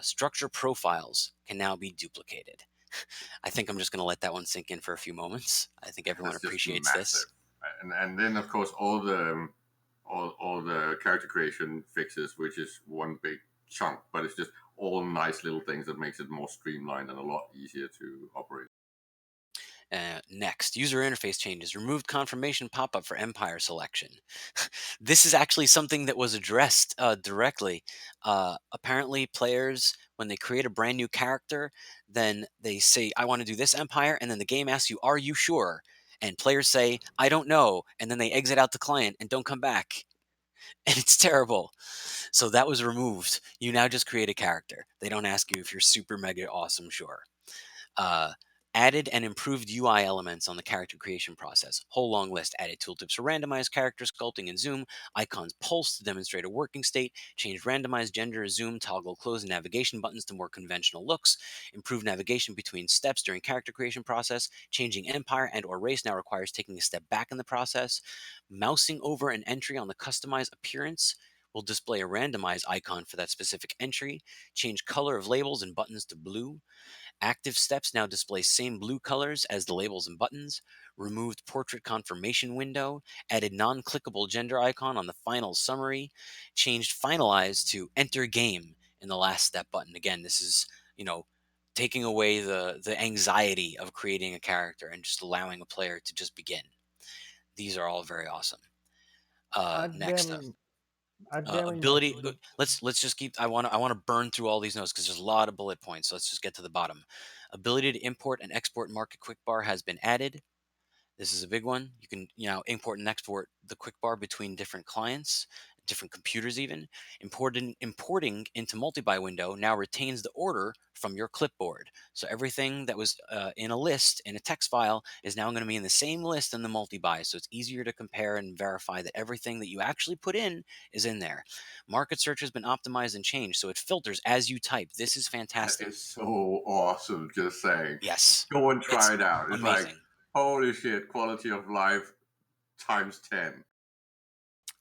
Structure profiles can now be duplicated. I think I'm just going to let that one sink in for a few moments. I think everyone That's just appreciates massive, this. and then of course all the character creation fixes, which is one big chunk, but it's just all nice little things that makes it more streamlined and a lot easier to operate. Next, user interface changes. Removed confirmation pop-up for Empire selection. This is actually something that was addressed directly. Apparently, players, when they create a brand new character, then they say, I want to do this Empire, and then the game asks you, are you sure? And players say, I don't know, and then they exit out the client and don't come back. And it's terrible. So that was removed. You now just create a character. They don't ask you if you're super mega awesome sure. uh, Added and improved UI elements on the character creation process. Whole long list. Added tooltips for randomized character sculpting and zoom. Icons pulse to demonstrate a working state. Changed randomized gender, zoom, toggle, close, and navigation buttons to more conventional looks. Improved navigation between steps during character creation process. Changing empire and or race now requires taking a step back in the process. Mousing over an entry on the customized appearance will display a randomized icon for that specific entry. Change color of labels and buttons to blue. Active steps now display same blue colors as the labels and buttons. Removed portrait confirmation window. Added non-clickable gender icon on the final summary. Changed finalize to enter game in the last step button. Again, this is, you know, taking away the anxiety of creating a character and just allowing a player to just begin. These are all very awesome. I Next up, very I very much ability. Let's just keep. I want to burn through all these notes because there's a lot of bullet points. So let's just get to the bottom. Ability to import and export market quick bar has been added. This is a big one. You can, import and export the quick bar between different clients, different computers even. Importing into multi-buy window now retains the order from your clipboard. So everything that was in a list in a text file is now going to be in the same list in the multi-buy. So it's easier to compare and verify that everything that you actually put in is in there. Market search has been optimized and changed, so it filters as you type. This is That fantastic. is so awesome. Just saying, Yes, go and it's try it out. It's like amazing. holy shit, quality of life times 10.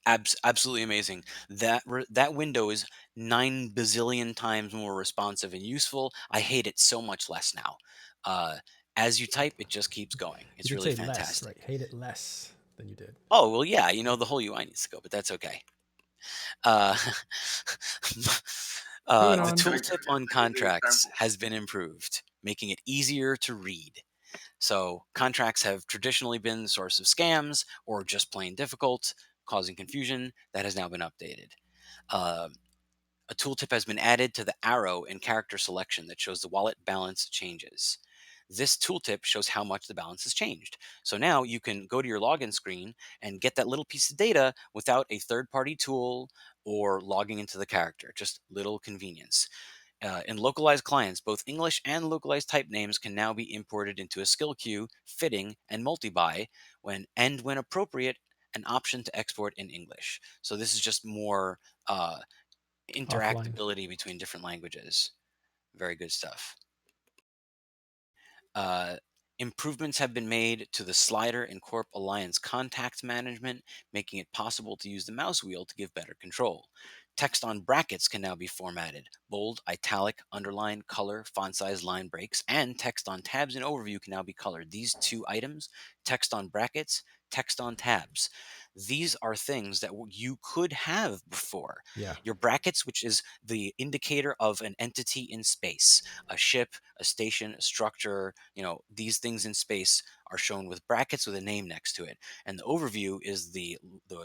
Absolutely amazing. That window is 9 bazillion times more responsive and useful. I hate it so much less now. Uh, as you type, it just keeps going. You It's did really say less, right? fantastic. Hate it less than you did. Oh well, yeah, the whole UI needs to go, but that's okay. Uh, Moving the on. Can I tooltip just on say with the contracts example? has been improved, making it easier to read. So contracts have traditionally been the source of scams or just plain difficult, causing confusion. That has now been updated. Uh, A tooltip has been added to the arrow in character selection that shows the wallet balance changes. This tooltip shows how much the balance has changed. So now you can go to your login screen and get that little piece of data without a third party tool or logging into the character. Just little convenience. In localized clients, both English and localized type names can now be imported into a skill queue, fitting, and multi-buy when appropriate, an option to export in English. So this is just more uh, Offline. interactability between different languages. Very good stuff. Uh, Improvements have been made to the slider in Corp Alliance contact management, making it possible to use the mouse wheel to give better control. Text on brackets can now be formatted. Bold, italic, underline, color, font size, line breaks, and text on tabs and overview can now be colored. These two items, text on brackets, text on tabs, these are things that you could have before. Yeah. Your brackets, which is the indicator of an entity in space, a ship, a station, a structure, these things in space are shown with brackets with a name next to it. And the overview is the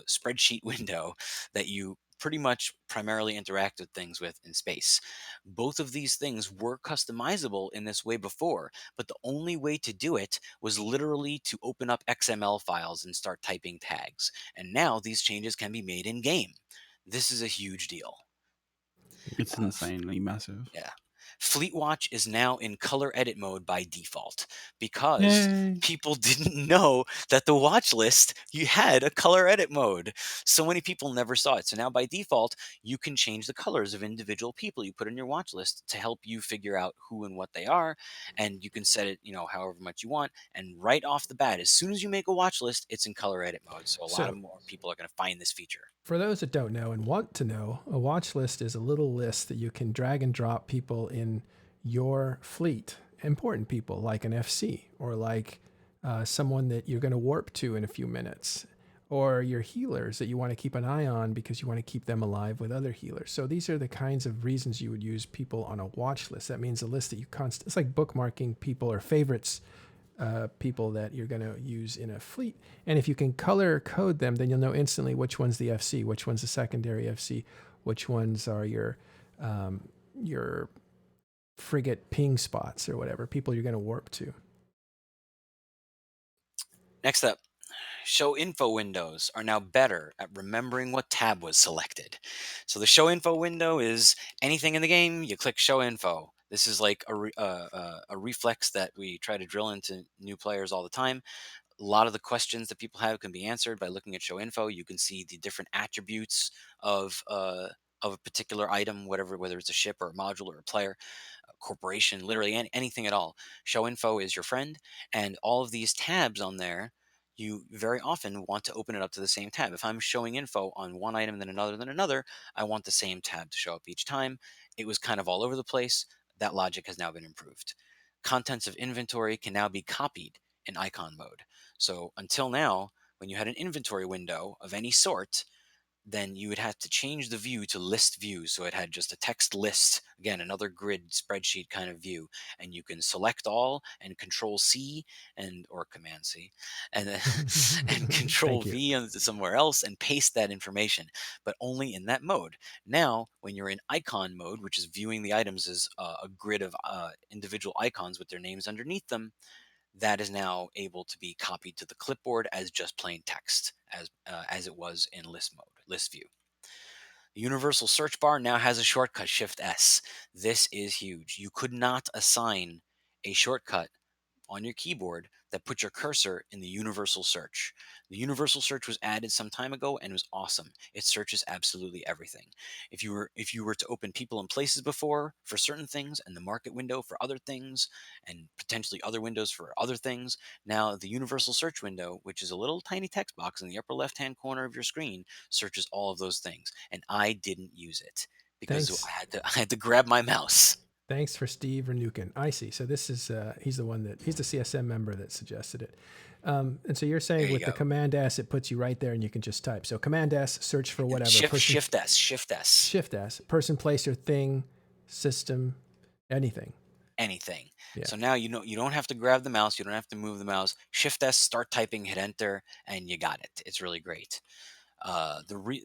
spreadsheet window that you pretty much primarily interact with things with in space. Both of these things were customizable in this way before, but the only way to do it was literally to open up XML files and start typing tags. And now these changes can be made in game. This is a huge deal. It's insanely massive. Yeah. Fleet Watch is now in color edit mode by default because Yay! people didn't know that the watch list you had a color edit mode. So many people never saw it. So now by default, you can change the colors of individual people you put in your watch list to help you figure out who and what they are, and you can set it, however much you want. And right off the bat, as soon as you make a watch list, it's in color edit mode. So a lot of So more people are going to find this feature. for those that don't know and want to know, a watch list is a little list that you can drag and drop people in your fleet, important people like an FC or like someone that you're going to warp to in a few minutes, or your healers that you want to keep an eye on because you want to keep them alive with other healers. So these are the kinds of reasons you would use people on a watch list. That means a list that you it's like bookmarking people or favorites, people that you're going to use in a fleet. And if you can color code them, then you'll know instantly which one's the FC, which one's the secondary FC, which ones are your frigate ping spots or whatever, people you're going to warp to. Next up, show info windows are now better at remembering what tab was selected. So the show info window is anything in the game, you click show info. This is like a reflex that we try to drill into new players all the time. A lot of the questions that people have can be answered by looking at show info. You can see the different attributes of a particular item, whether it's a ship or a module or a player, corporation, literally anything at all. Show info is your friend, and all of these tabs on there, you very often want to open it up to the same tab. If I'm showing info on one item, then another, I want the same tab to show up each time. It was kind of all over the place. That logic has now been improved. Contents of inventory can now be copied in icon mode. So until now, when you had an inventory window of any sort, then you would have to change the view to list view. So it had just a text list, again, another grid spreadsheet kind of view. And you can select all and control C or command C and then and control Thank you. V somewhere else and paste that information, but only in that mode. Now, when you're in icon mode, which is viewing the items as a grid of individual icons with their names underneath them, that is now able to be copied to the clipboard as just plain text, as it was in list mode, list view. The universal search bar now has a shortcut, Shift S. This is huge. You could not assign a shortcut on your keyboard that put your cursor in the universal search. The universal search was added some time ago and was awesome. It searches absolutely everything. If you were to open people and places before for certain things and the market window for other things and potentially other windows for other things, now the universal search window, which is a little tiny text box in the upper left-hand corner of your screen, searches all of those things. And I didn't use it because Thanks. I had to grab my mouse. Thanks for Steve Renukin. I see. So this is he's the CSM member that suggested it. And so you're saying There you with the go. Command S, it puts you right there, and you can just type. So Command S, search for whatever. Shift S. Shift S. Person, place, or thing, system, anything. Anything. Yeah. So now you don't have to grab the mouse, you don't have to move the mouse. Shift S, start typing, hit enter, and you got it. It's really great.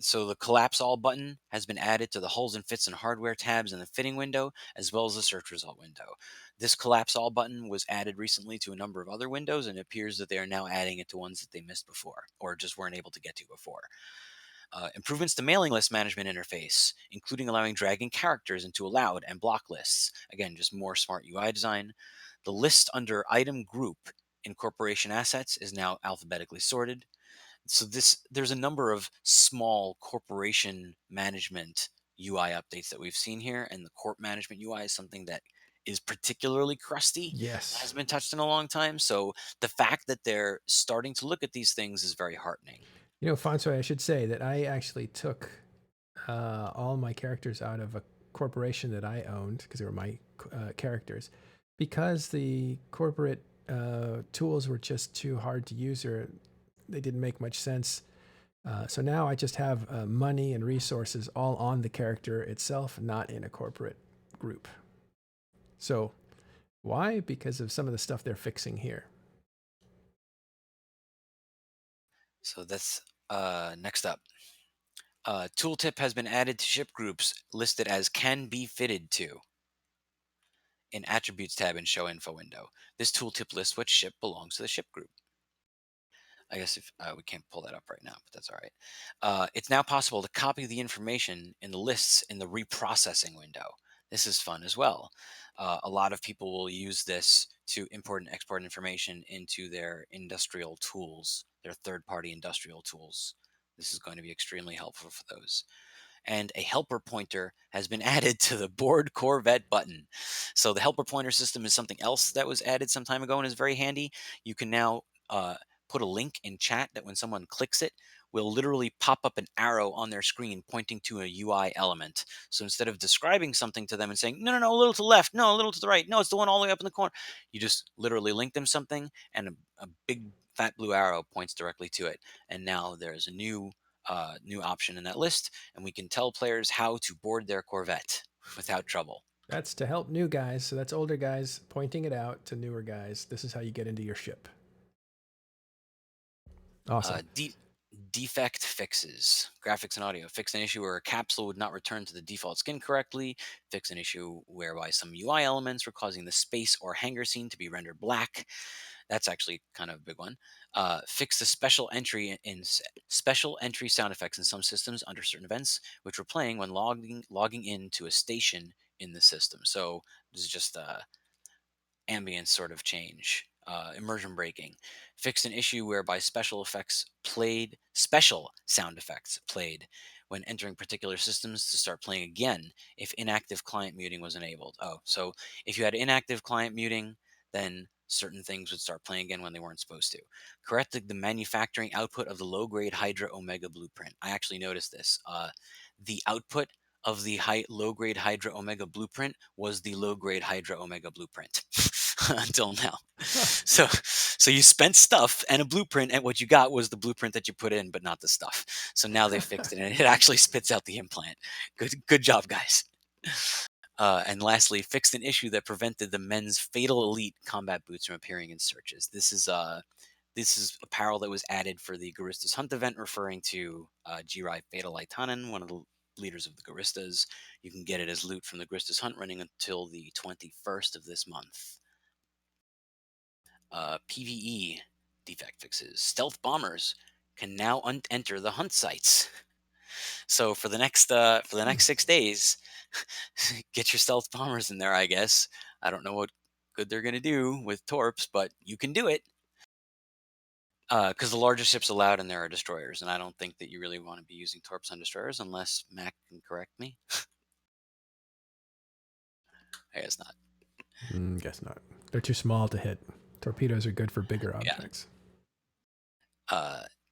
So the collapse all button has been added to the hulls and fits and hardware tabs in the fitting window, as well as the search result window. This collapse all button was added recently to a number of other windows, and it appears that they are now adding it to ones that they missed before or just weren't able to get to before. Improvements to mailing list management interface, including allowing dragging characters into allowed and block lists. Again, just more smart UI design. The list under item group in corporation assets is now alphabetically sorted. So there's a number of small corporation management UI updates that we've seen here, and the corp management UI is something that is particularly crusty. It Yes. hasn't been touched in a long time. So the fact that they're starting to look at these things is very heartening. You know, Fonsui, I should say that I actually took all my characters out of a corporation that I owned because they were my characters, because the corporate tools were just too hard to use, or they didn't make much sense. So now I just have money and resources all on the character itself, not in a corporate group. So why? Because of some of the stuff they're fixing here. So that's next up. Tooltip has been added to ship groups listed as can be fitted to in Attributes tab in Show Info window. This tooltip lists what ship belongs to the ship group. I guess if we can't pull that up right now, but that's all right. It's now possible to copy the information in the lists in the reprocessing window. This is fun as well. A lot of people will use this to import and export information into their industrial tools, their third-party industrial tools. This is going to be extremely helpful for those. And a helper pointer has been added to the board Corvette button. So the helper pointer system is something else that was added some time ago and is very handy. You can now put a link in chat that when someone clicks it, will literally pop up an arrow on their screen pointing to a UI element. So instead of describing something to them and saying, no, no, no, a little to the left, no, a little to the right, no, it's the one all the way up in the corner, you just literally link them something and a big fat blue arrow points directly to it. And now there's a new option in that list, and we can tell players how to board their Corvette without trouble. That's to help new guys. So that's older guys pointing it out to newer guys. This is how you get into your ship. Awesome. Defect fixes, graphics and audio. Fix an issue where a capsule would not return to the default skin correctly. Fix an issue whereby some UI elements were causing the space or hangar scene to be rendered black. That's actually kind of a big one. Fix the special entry special entry sound effects in some systems under certain events, which were playing when logging into a station in the system. So this is just ambient sort of change. Immersion breaking. Fixed an issue whereby special sound effects played when entering particular systems to start playing again if inactive client muting was enabled. Oh, so if you had inactive client muting, then certain things would start playing again when they weren't supposed to. Corrected the manufacturing output of the low grade Hydra Omega blueprint. I actually noticed this. The output of the low grade Hydra Omega blueprint was the low grade Hydra Omega blueprint until now. So you spent stuff and a blueprint, and what you got was the blueprint that you put in, but not the stuff. So now they fixed it, and it actually spits out the implant. Good job, guys. And lastly, fixed an issue that prevented the men's Fatal Elite combat boots from appearing in searches. This is apparel that was added for the Guristas Hunt event, referring to Jirai Fatal Aitanen, one of the leaders of the Guristas. You can get it as loot from the Guristas Hunt running until the 21st of this month. PvE defect fixes. Stealth bombers can now enter the hunt sites. So for the next 6 days, get your stealth bombers in there, I guess. I don't know what good they're going to do with torps, but you can do it. Because the largest ships allowed in there are destroyers, and I don't think that you really want to be using torps on destroyers unless Mac can correct me. I guess not. Guess not. They're too small to hit. Torpedoes are good for bigger objects.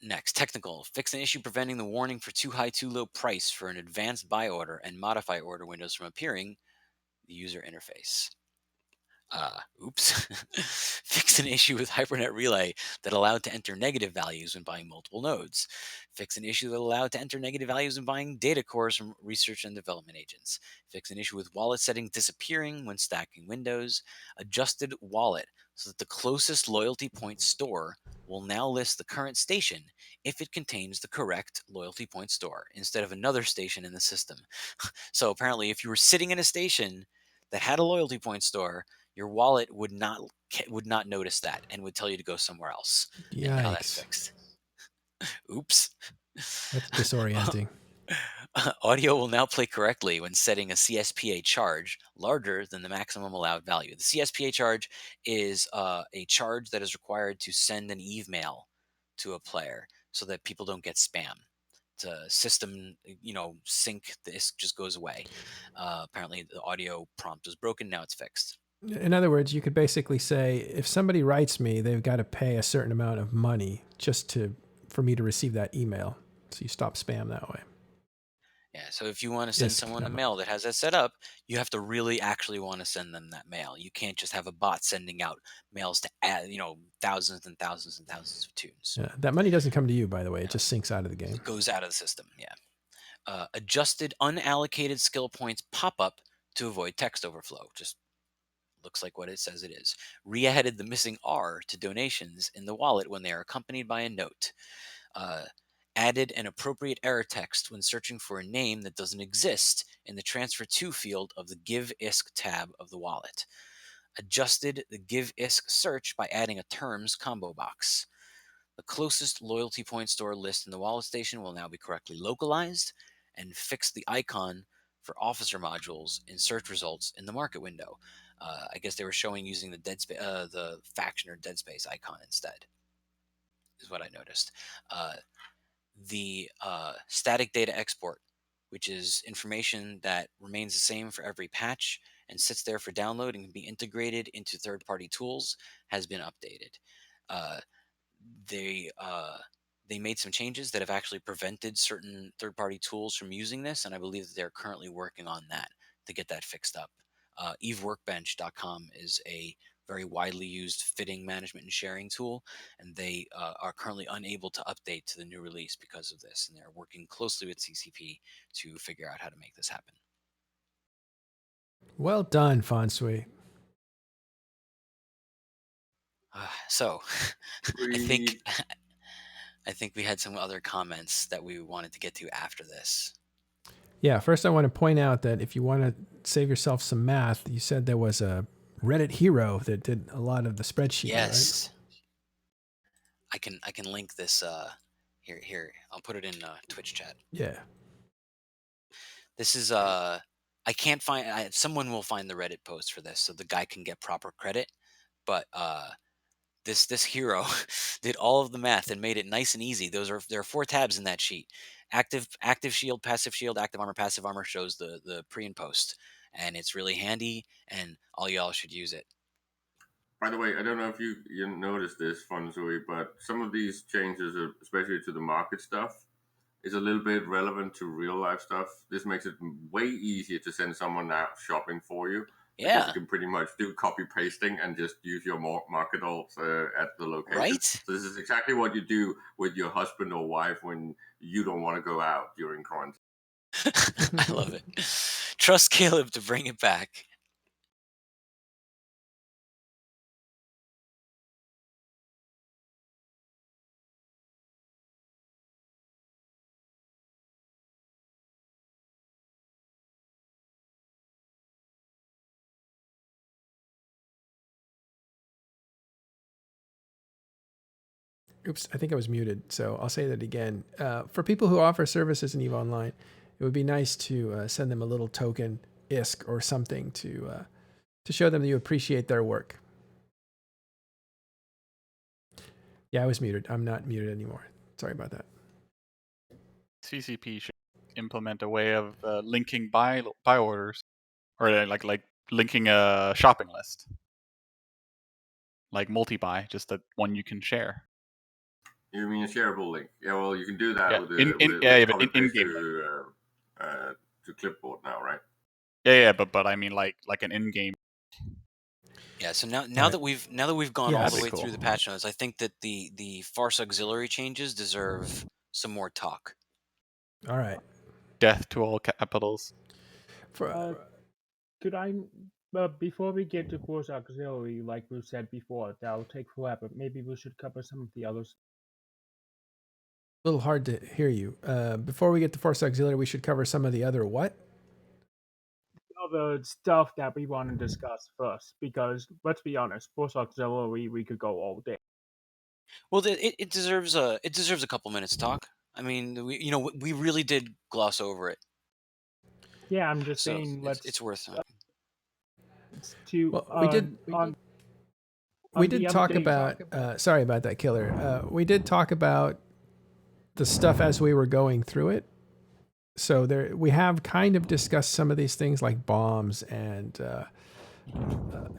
Next, technical. Fix an issue preventing the warning for too high, too low price for an advanced buy order and modify order windows from appearing the user interface. Oops. Fix an issue with Hypernet Relay that allowed to enter negative values when buying multiple nodes. Fix an issue that allowed to enter negative values when buying data cores from research and development agents. Fix an issue with wallet settings disappearing when stacking windows. Adjusted wallet so that the closest loyalty point store will now list the current station if it contains the correct loyalty point store instead of another station in the system. So apparently, if you were sitting in a station that had a loyalty point store, your wallet would not notice that and would tell you to go somewhere else. Yikes. And now that's fixed. Oops. That's disorienting. Audio will now play correctly when setting a CSPA charge larger than the maximum allowed value. The CSPA charge is a charge that is required to send an email to a player so that people don't get spam. system, sync, this just goes away. Apparently, the audio prompt was broken. Now it's fixed. In other words, you could basically say if somebody writes me, they've got to pay a certain amount of money just for me to receive that email. So you stop spam that way. Yeah. So if you want to send someone a mail that has that set up, you have to really actually want to send them that mail. You can't just have a bot sending out mails to thousands and thousands and thousands of tunes. Yeah, that money doesn't come to you, by the way. It just sinks out of the game. It goes out of the system. Yeah. Adjusted unallocated skill points pop up to avoid text overflow. Just looks like what it says it is. Re-added the missing R to donations in the wallet when they are accompanied by a note. Added an appropriate error text when searching for a name that doesn't exist in the transfer to field of the Give ISK tab of the wallet. Adjusted the Give ISK search by adding a terms combo box. The closest loyalty point store list in the wallet station will now be correctly localized, and fixed the icon for officer modules in search results in the market window. I guess they were showing using the faction or dead space icon instead, is what I noticed. The static data export, which is information that remains the same for every patch and sits there for download and can be integrated into third-party tools, has been updated. Uh, they they made some changes that have actually prevented certain third-party tools from using this, and I believe that they're currently working on that to get that fixed up. eveworkbench.com is a very widely used fitting management and sharing tool, and they are currently unable to update to the new release because of this, and they're working closely with CCP to figure out how to make this happen. Well done, Fonsui. So I think we had some other comments that we wanted to get to after this. Yeah, first I want to point out that if you want to save yourself some math, you said there was a Reddit hero that did a lot of the spreadsheet. Yes. Right? I can link this here. I'll put it in Twitch chat. Yeah. This is I can't find someone will find the Reddit post for this so the guy can get proper credit, but this hero did all of the math and made it nice and easy. There are 4 tabs in that sheet. Active shield, passive shield, active armor, passive armor shows the pre and post, and it's really handy, and all y'all should use it. By the way, I don't know if you noticed this, Fonsui, but some of these changes, especially to the market stuff, is a little bit relevant to real life stuff. This makes it way easier to send someone out shopping for you. Because you can pretty much do copy pasting and just use your market alts at the location. Right? So this is exactly what you do with your husband or wife when you don't want to go out during quarantine. I love it. Trust Caleb to bring it back. Oops, I think I was muted, so I'll say that again. For people who offer services in EVE Online, it would be nice to send them a little token, ISK or something to show them that you appreciate their work. Yeah, I was muted. I'm not muted anymore. Sorry about that. CCP should implement a way of linking buy orders, or like linking a shopping list, like multi-buy, just that one you can share. You mean a shareable link? Yeah, well, you can do that with in-game to clipboard now, right? Yeah, but I mean like an in-game. Yeah, so now that we've gone all the way through the patch notes, I think that the Farce auxiliary changes deserve some more talk. All right. Death to all capitals. Could I, before we get to Force Auxiliary, like we said before, that'll take forever. Maybe we should cover some of the others. A little hard to hear you. Before we get to Force Auxiliary, we should cover some of the other what? Other stuff that we want to discuss first, because let's be honest, Force Auxiliary, we could go all day. Well, it deserves a couple minutes talk. I mean, we really did gloss over it. Yeah, I'm just saying. It's worth. We did talk about. Sorry about that, Killer. We did talk about the stuff as we were going through it. So there, we have kind of discussed some of these things like bombs and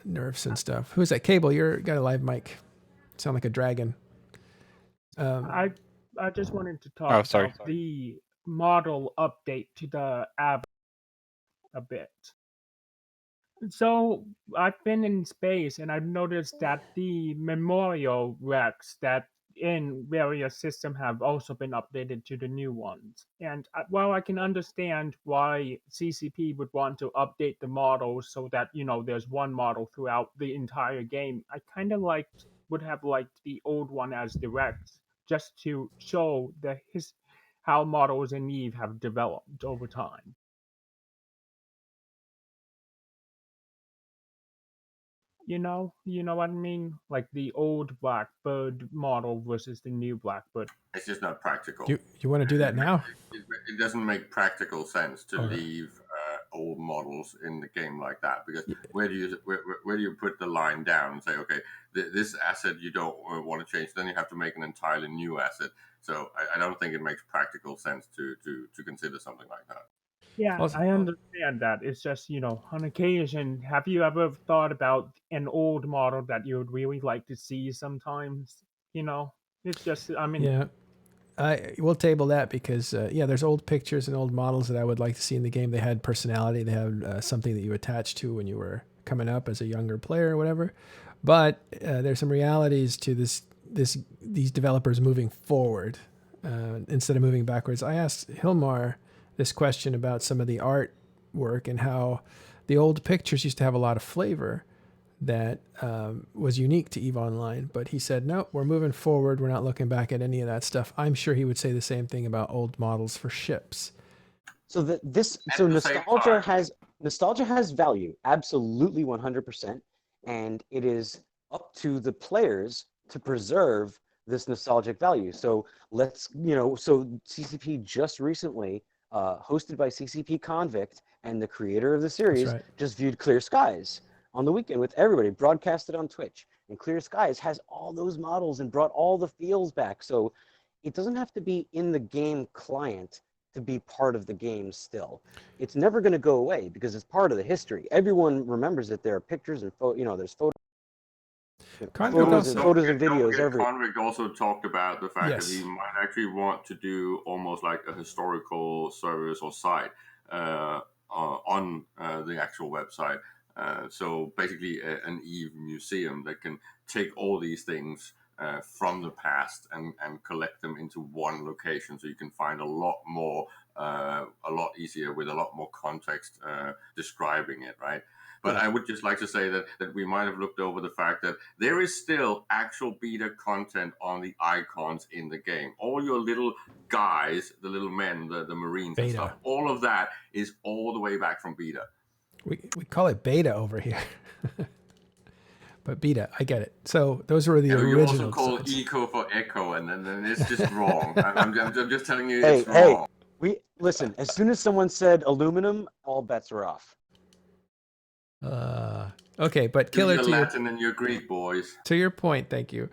nerfs and stuff. Who's that? Cable, you're got a live mic. Sound like a dragon. I just wanted to Oh, talk sorry. about the model update to the app a bit. So I've been in space and I've noticed that the memorial wrecks that in various systems have also been updated to the new ones. And while I can understand why CCP would want to update the models so that there's one model throughout the entire game, I kind of would have liked the old one as direct, just to show how models in Eve have developed over time. You know what I mean? Like the old Blackbird model versus the new Blackbird. It's just not practical. You want to do that now? It doesn't make practical sense to Or- leave old models in the game like that, because where do you put the line down and say, okay, this asset you don't want to change, then you have to make an entirely new asset. So I don't think it makes practical sense to consider something like that. Yeah, Also- I understand that. It's just, on occasion, have you ever thought about an old model that you would really like to see sometimes? It's just, Yeah. We'll table that because there's old pictures and old models that I would like to see in the game. They had personality. They had something that you attached to when you were coming up as a younger player or whatever. But there's some realities to these developers moving forward instead of moving backwards. I asked Hilmar this question about some of the artwork and how the old pictures used to have a lot of flavor that was unique to EVE Online, but he said, no, we're moving forward. We're not looking back at any of that stuff. I'm sure he would say the same thing about old models for ships. So nostalgia has value, absolutely 100%, and it is up to the players to preserve this nostalgic value. So so CCP just recently, hosted by CCP Convict and the creator of the series, right. just viewed Clear Skies on the weekend with everybody, broadcasted on Twitch. And Clear Skies has all those models and brought all the feels back. So it doesn't have to be in the game client to be part of the game still. It's never going to go away because it's part of the history. Everyone remembers that there are pictures and there's photos. Photos and videos everywhere. Convict also talked about the fact Yes. that he might actually want to do almost like a historical service or site on the actual website. So basically, an Eve museum that can take all these things from the past and collect them into one location, so you can find a lot more, a lot easier with a lot more context describing it, right? But I would just like to say that we might have looked over the fact that there is still actual beta content on the icons in the game. All your little guys, the little men, the Marines and stuff, all of that is all the way back from beta. We call it beta over here. But beta, I get it. So those were the original. You also call eco for echo, and then it's just wrong. I'm just telling you, it's wrong. Listen, as soon as someone said aluminum, all bets are off. Okay, but Killer, to your Latin and your Greek, boys. To your point, thank you.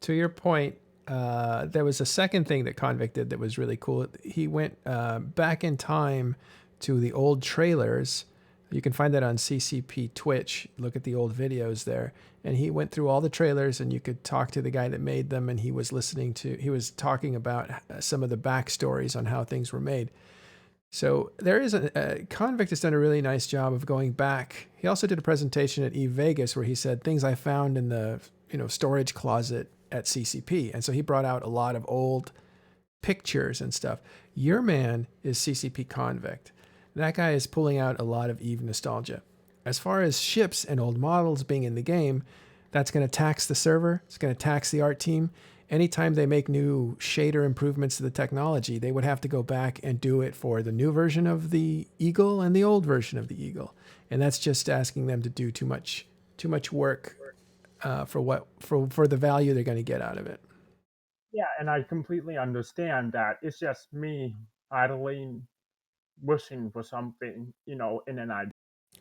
To your point, there was a second thing that Convict did that was really cool. He went back in time to the old trailers. You can find that on CCP Twitch. Look at the old videos there. And he went through all the trailers, and you could talk to the guy that made them, and he was talking about some of the backstories on how things were made. So there is Convict has done a really nice job of going back. He also did a presentation at Eve Vegas where he said things I found in the storage closet at CCP, and so he brought out a lot of old pictures and stuff. Your man is CCP Convict. That guy is pulling out a lot of Eve nostalgia. As far as ships and old models being in the game, that's going to tax the server. It's going to tax the art team. Anytime they make new shader improvements to the technology, they would have to go back and do it for the new version of the Eagle and the old version of the Eagle. And that's just asking them to do too much work for the value they're going to get out of it. Yeah, and I completely understand that. It's just me idly wishing for something, in an idea.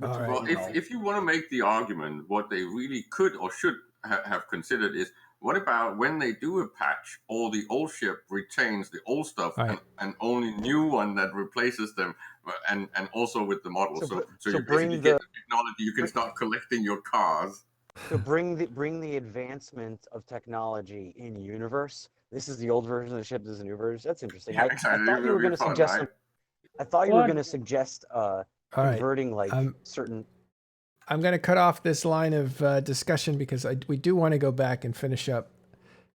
Well, if you want to make the argument, what they really could or should have considered is, what about when they do a patch, all the old ship retains the old stuff, Right. and only new one that replaces them, and also with the model. So, So so you basically bring get the the technology. You can start collecting your cars. so bring the advancement of technology in universe. This is the old version of the ship. This is the new version. That's interesting. Yeah, I exactly. It thought you will were be going to fun, suggest right? some. I thought you were Well, going to suggest All right. converting like I'm certain. I'm going to cut off this line of discussion because we do want to go back and finish up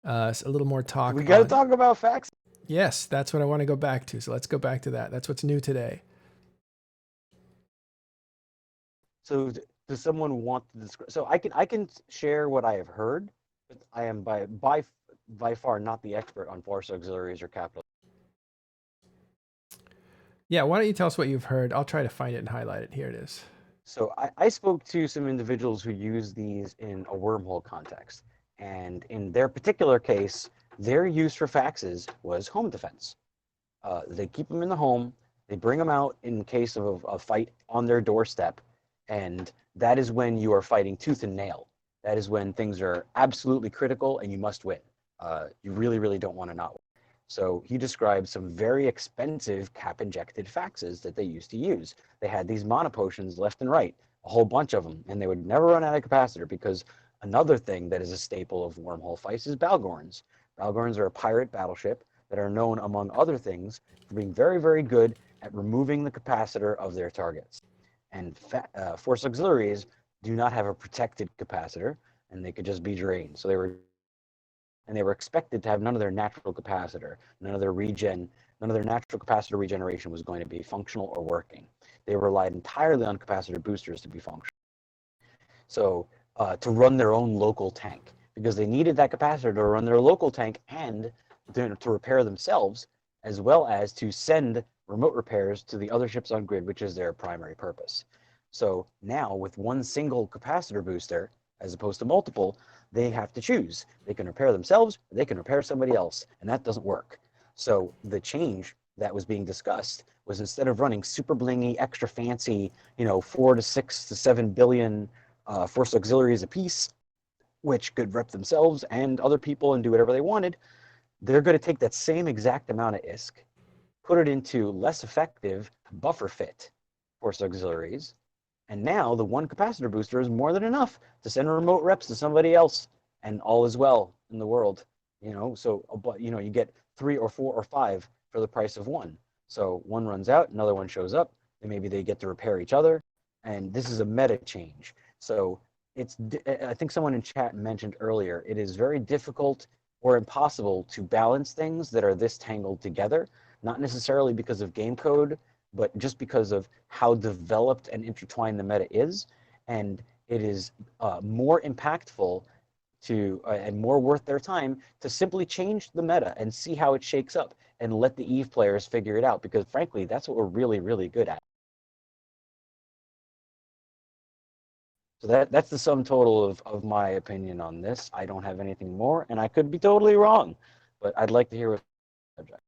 a little more talk We got to on. talk about facts. Yes, that's what I want to go back to. So let's go back to that. That's what's new today. So does someone want to describe? So I can share what I have heard, but I am by far not the expert on force auxiliaries or capital. Yeah, why don't you tell us what you've heard? I'll try to find it and highlight it. Here it is. So I spoke to some individuals who use these in a wormhole context, and in their particular case, their use for faxes was home defense. They keep them in the home. They bring them out in case of a fight on their doorstep, and that is when you are fighting tooth and nail. That is when things are absolutely critical and you must win. You really, really don't want to not win. So he described some very expensive cap-injected faxes that they used to use. They had these monopotions left and right, a whole bunch of them, and they would never run out of capacitor because another thing that is a staple of wormhole fights is Balgorns. Balgorns are a pirate battleship that are known, among other things, for being very, very good at removing the capacitor of their targets. And force auxiliaries do not have a protected capacitor, and they could just be drained. So they were expected to have none of their natural capacitor, none of their natural capacitor regeneration was going to be functional or working. They relied entirely on capacitor boosters to be functional. So to run their own local tank, because they needed that capacitor to run their local tank and to repair themselves, as well as to send remote repairs to the other ships on grid, which is their primary purpose. So now with one single capacitor booster, as opposed to multiple, they have to choose. They can repair themselves, or they can repair somebody else, and that doesn't work. So the change that was being discussed was, instead of running super blingy, extra fancy, 4 to 6 to 7 billion force auxiliaries apiece, which could rep themselves and other people and do whatever they wanted, they're going to take that same exact amount of ISK, put it into less effective buffer fit force auxiliaries, and now the one capacitor booster is more than enough to send remote reps to somebody else, and all is well in the world. So you get 3 or 4 or 5 for the price of one. So one runs out, another one shows up, and maybe they get to repair each other, and this is a meta change. So I think someone in chat mentioned earlier, it is very difficult or impossible to balance things that are this tangled together, not necessarily because of game code, but just because of how developed and intertwined the meta is. And it is more impactful and more worth their time to simply change the meta and see how it shakes up and let the Eve players figure it out, because frankly, that's what we're really, really good at. So that's the sum total of my opinion on this. I don't have anything more, and I could be totally wrong, but I'd like to hear what subject.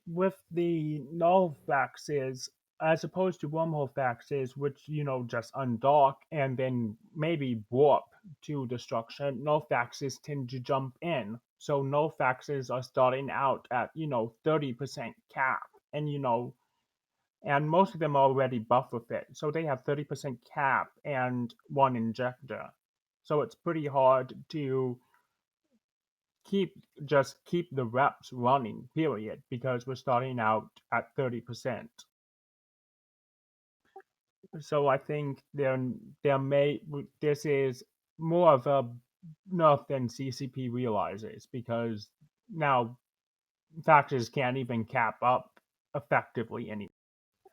With the null faxes, as opposed to wormhole faxes, which just undock and then maybe warp to destruction, null faxes tend to jump in. So null faxes are starting out at 30% cap, and and most of them are already buffer fit, so they have 30% cap and one injector. So it's pretty hard to keep the reps running, period, because we're starting out at 30%. So I think this is more of a nerf than CCP realizes, because now factors can't even cap up effectively any,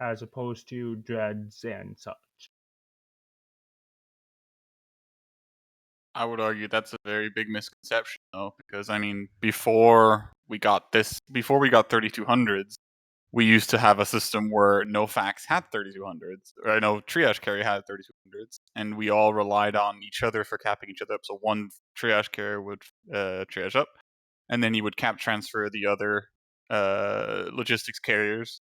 as opposed to dreads and such. I would argue that's a very big misconception, though, because I mean, before we got 3200s, we used to have a system where no fax had 3200s, or no triage carrier had 3200s, and we all relied on each other for capping each other up. So one triage carrier would triage up, and then he would cap transfer the other logistics carriers,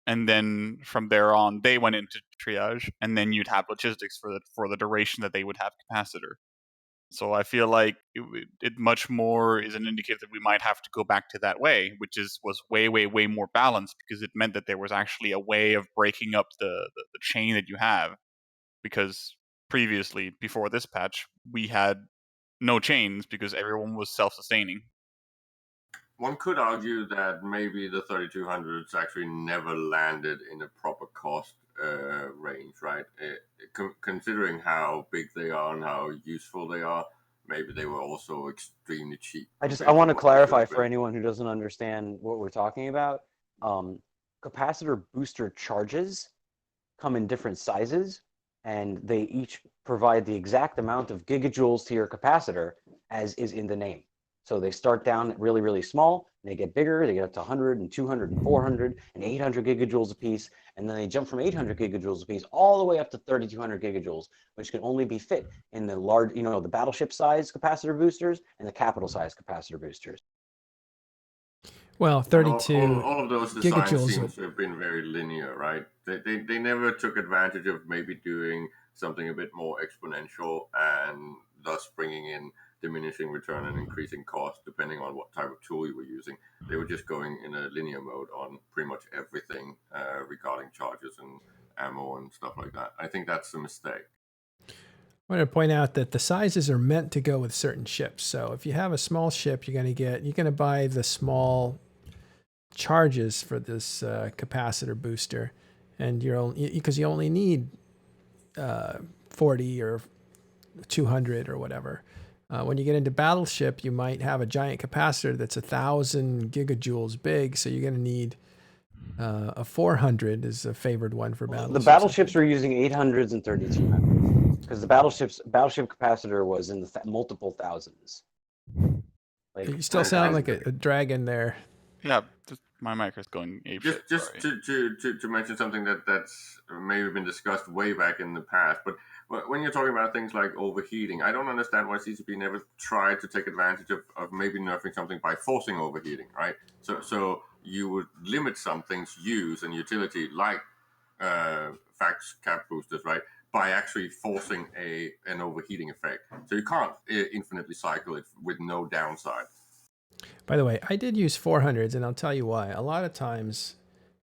and then from there on, they went into triage, and then you'd have logistics for the duration that they would have capacitor. So I feel like it much more is an indicator that we might have to go back to that way, which was way more balanced, because it meant that there was actually a way of breaking up the chain that you have. Because previously, before this patch, we had no chains because everyone was self-sustaining. One could argue that maybe the 3200s actually never landed in a proper cost range, right? Considering how big they are and how useful they are, maybe they were also extremely cheap. I want to what they should clarify have for been. anyone who doesn't understand what we're talking about. Capacitor booster charges come in different sizes, and they each provide the exact amount of gigajoules to your capacitor as is in the name. So they start down really small, and they get bigger. They get up to 100 and 200 and 400 and 800 gigajoules a piece, and then they jump from 800 gigajoules a piece all the way up to 3200 gigajoules, which can only be fit in the large, the battleship size capacitor boosters and the capital size capacitor boosters. Well, And 32 all of those designs gigajoules. seems to have been very linear, right? They never took advantage of maybe doing something a bit more exponential and thus bringing in diminishing return and increasing cost depending on what type of tool you were using. They were just going in a linear mode on pretty much everything regarding charges and ammo and stuff like that. I think that's a mistake. I want to point out that the sizes are meant to go with certain ships. So if you have a small ship, you're going to buy the small charges for this capacitor booster, and because you only need 40 or 200 or whatever. When you get into battleship, you might have a giant capacitor that's 1,000 gigajoules big, so you're going to need a 400 is a favored one for battleships. The battleships were using 800s and 3200s because the battleship capacitor was in the multiple thousands. Like, you still sound like a dragon there. Yeah, my mic is going apeshit. Just to mention something that's maybe been discussed way back in the past, but when you're talking about things like overheating, I don't understand why CCP never tried to take advantage of maybe nerfing something by forcing overheating, right? So you would limit something's use and utility, like fax cap boosters, right, by actually forcing an overheating effect. So you can't infinitely cycle it with no downside. By the way, I did use 400s, and I'll tell you why. A lot of times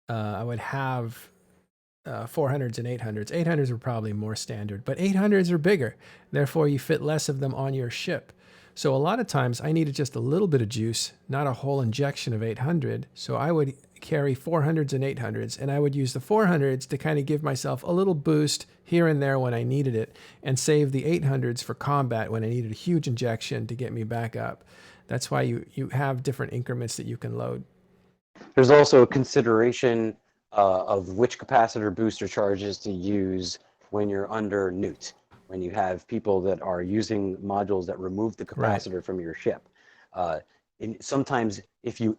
I would have 400s and 800s. 800s are probably more standard, but 800s are bigger. Therefore, you fit less of them on your ship. So a lot of times I needed just a little bit of juice, not a whole injection of 800. So I would carry 400s and 800s, and I would use the 400s to kind of give myself a little boost here and there when I needed it, and save the 800s for combat when I needed a huge injection to get me back up. That's why you have different increments that you can load. There's also a consideration of which capacitor booster charges to use when you're under newt, when you have people that are using modules that remove the capacitor from your ship. Sometimes if you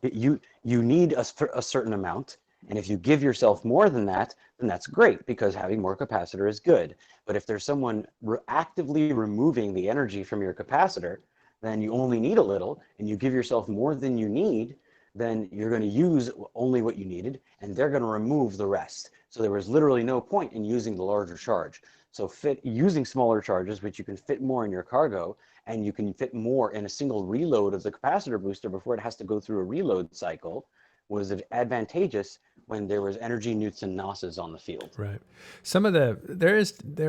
need a certain amount, and if you give yourself more than that, then that's great, because having more capacitor is good. But if there's someone actively removing the energy from your capacitor, then you only need a little, and you give yourself more than you need, then you're going to use only what you needed, and they're going to remove the rest. So there was literally no point in using the larger charge. So using smaller charges, which you can fit more in your cargo, and you can fit more in a single reload of the capacitor booster before it has to go through a reload cycle, was advantageous when there was energy newts and nosses on the field. Right. There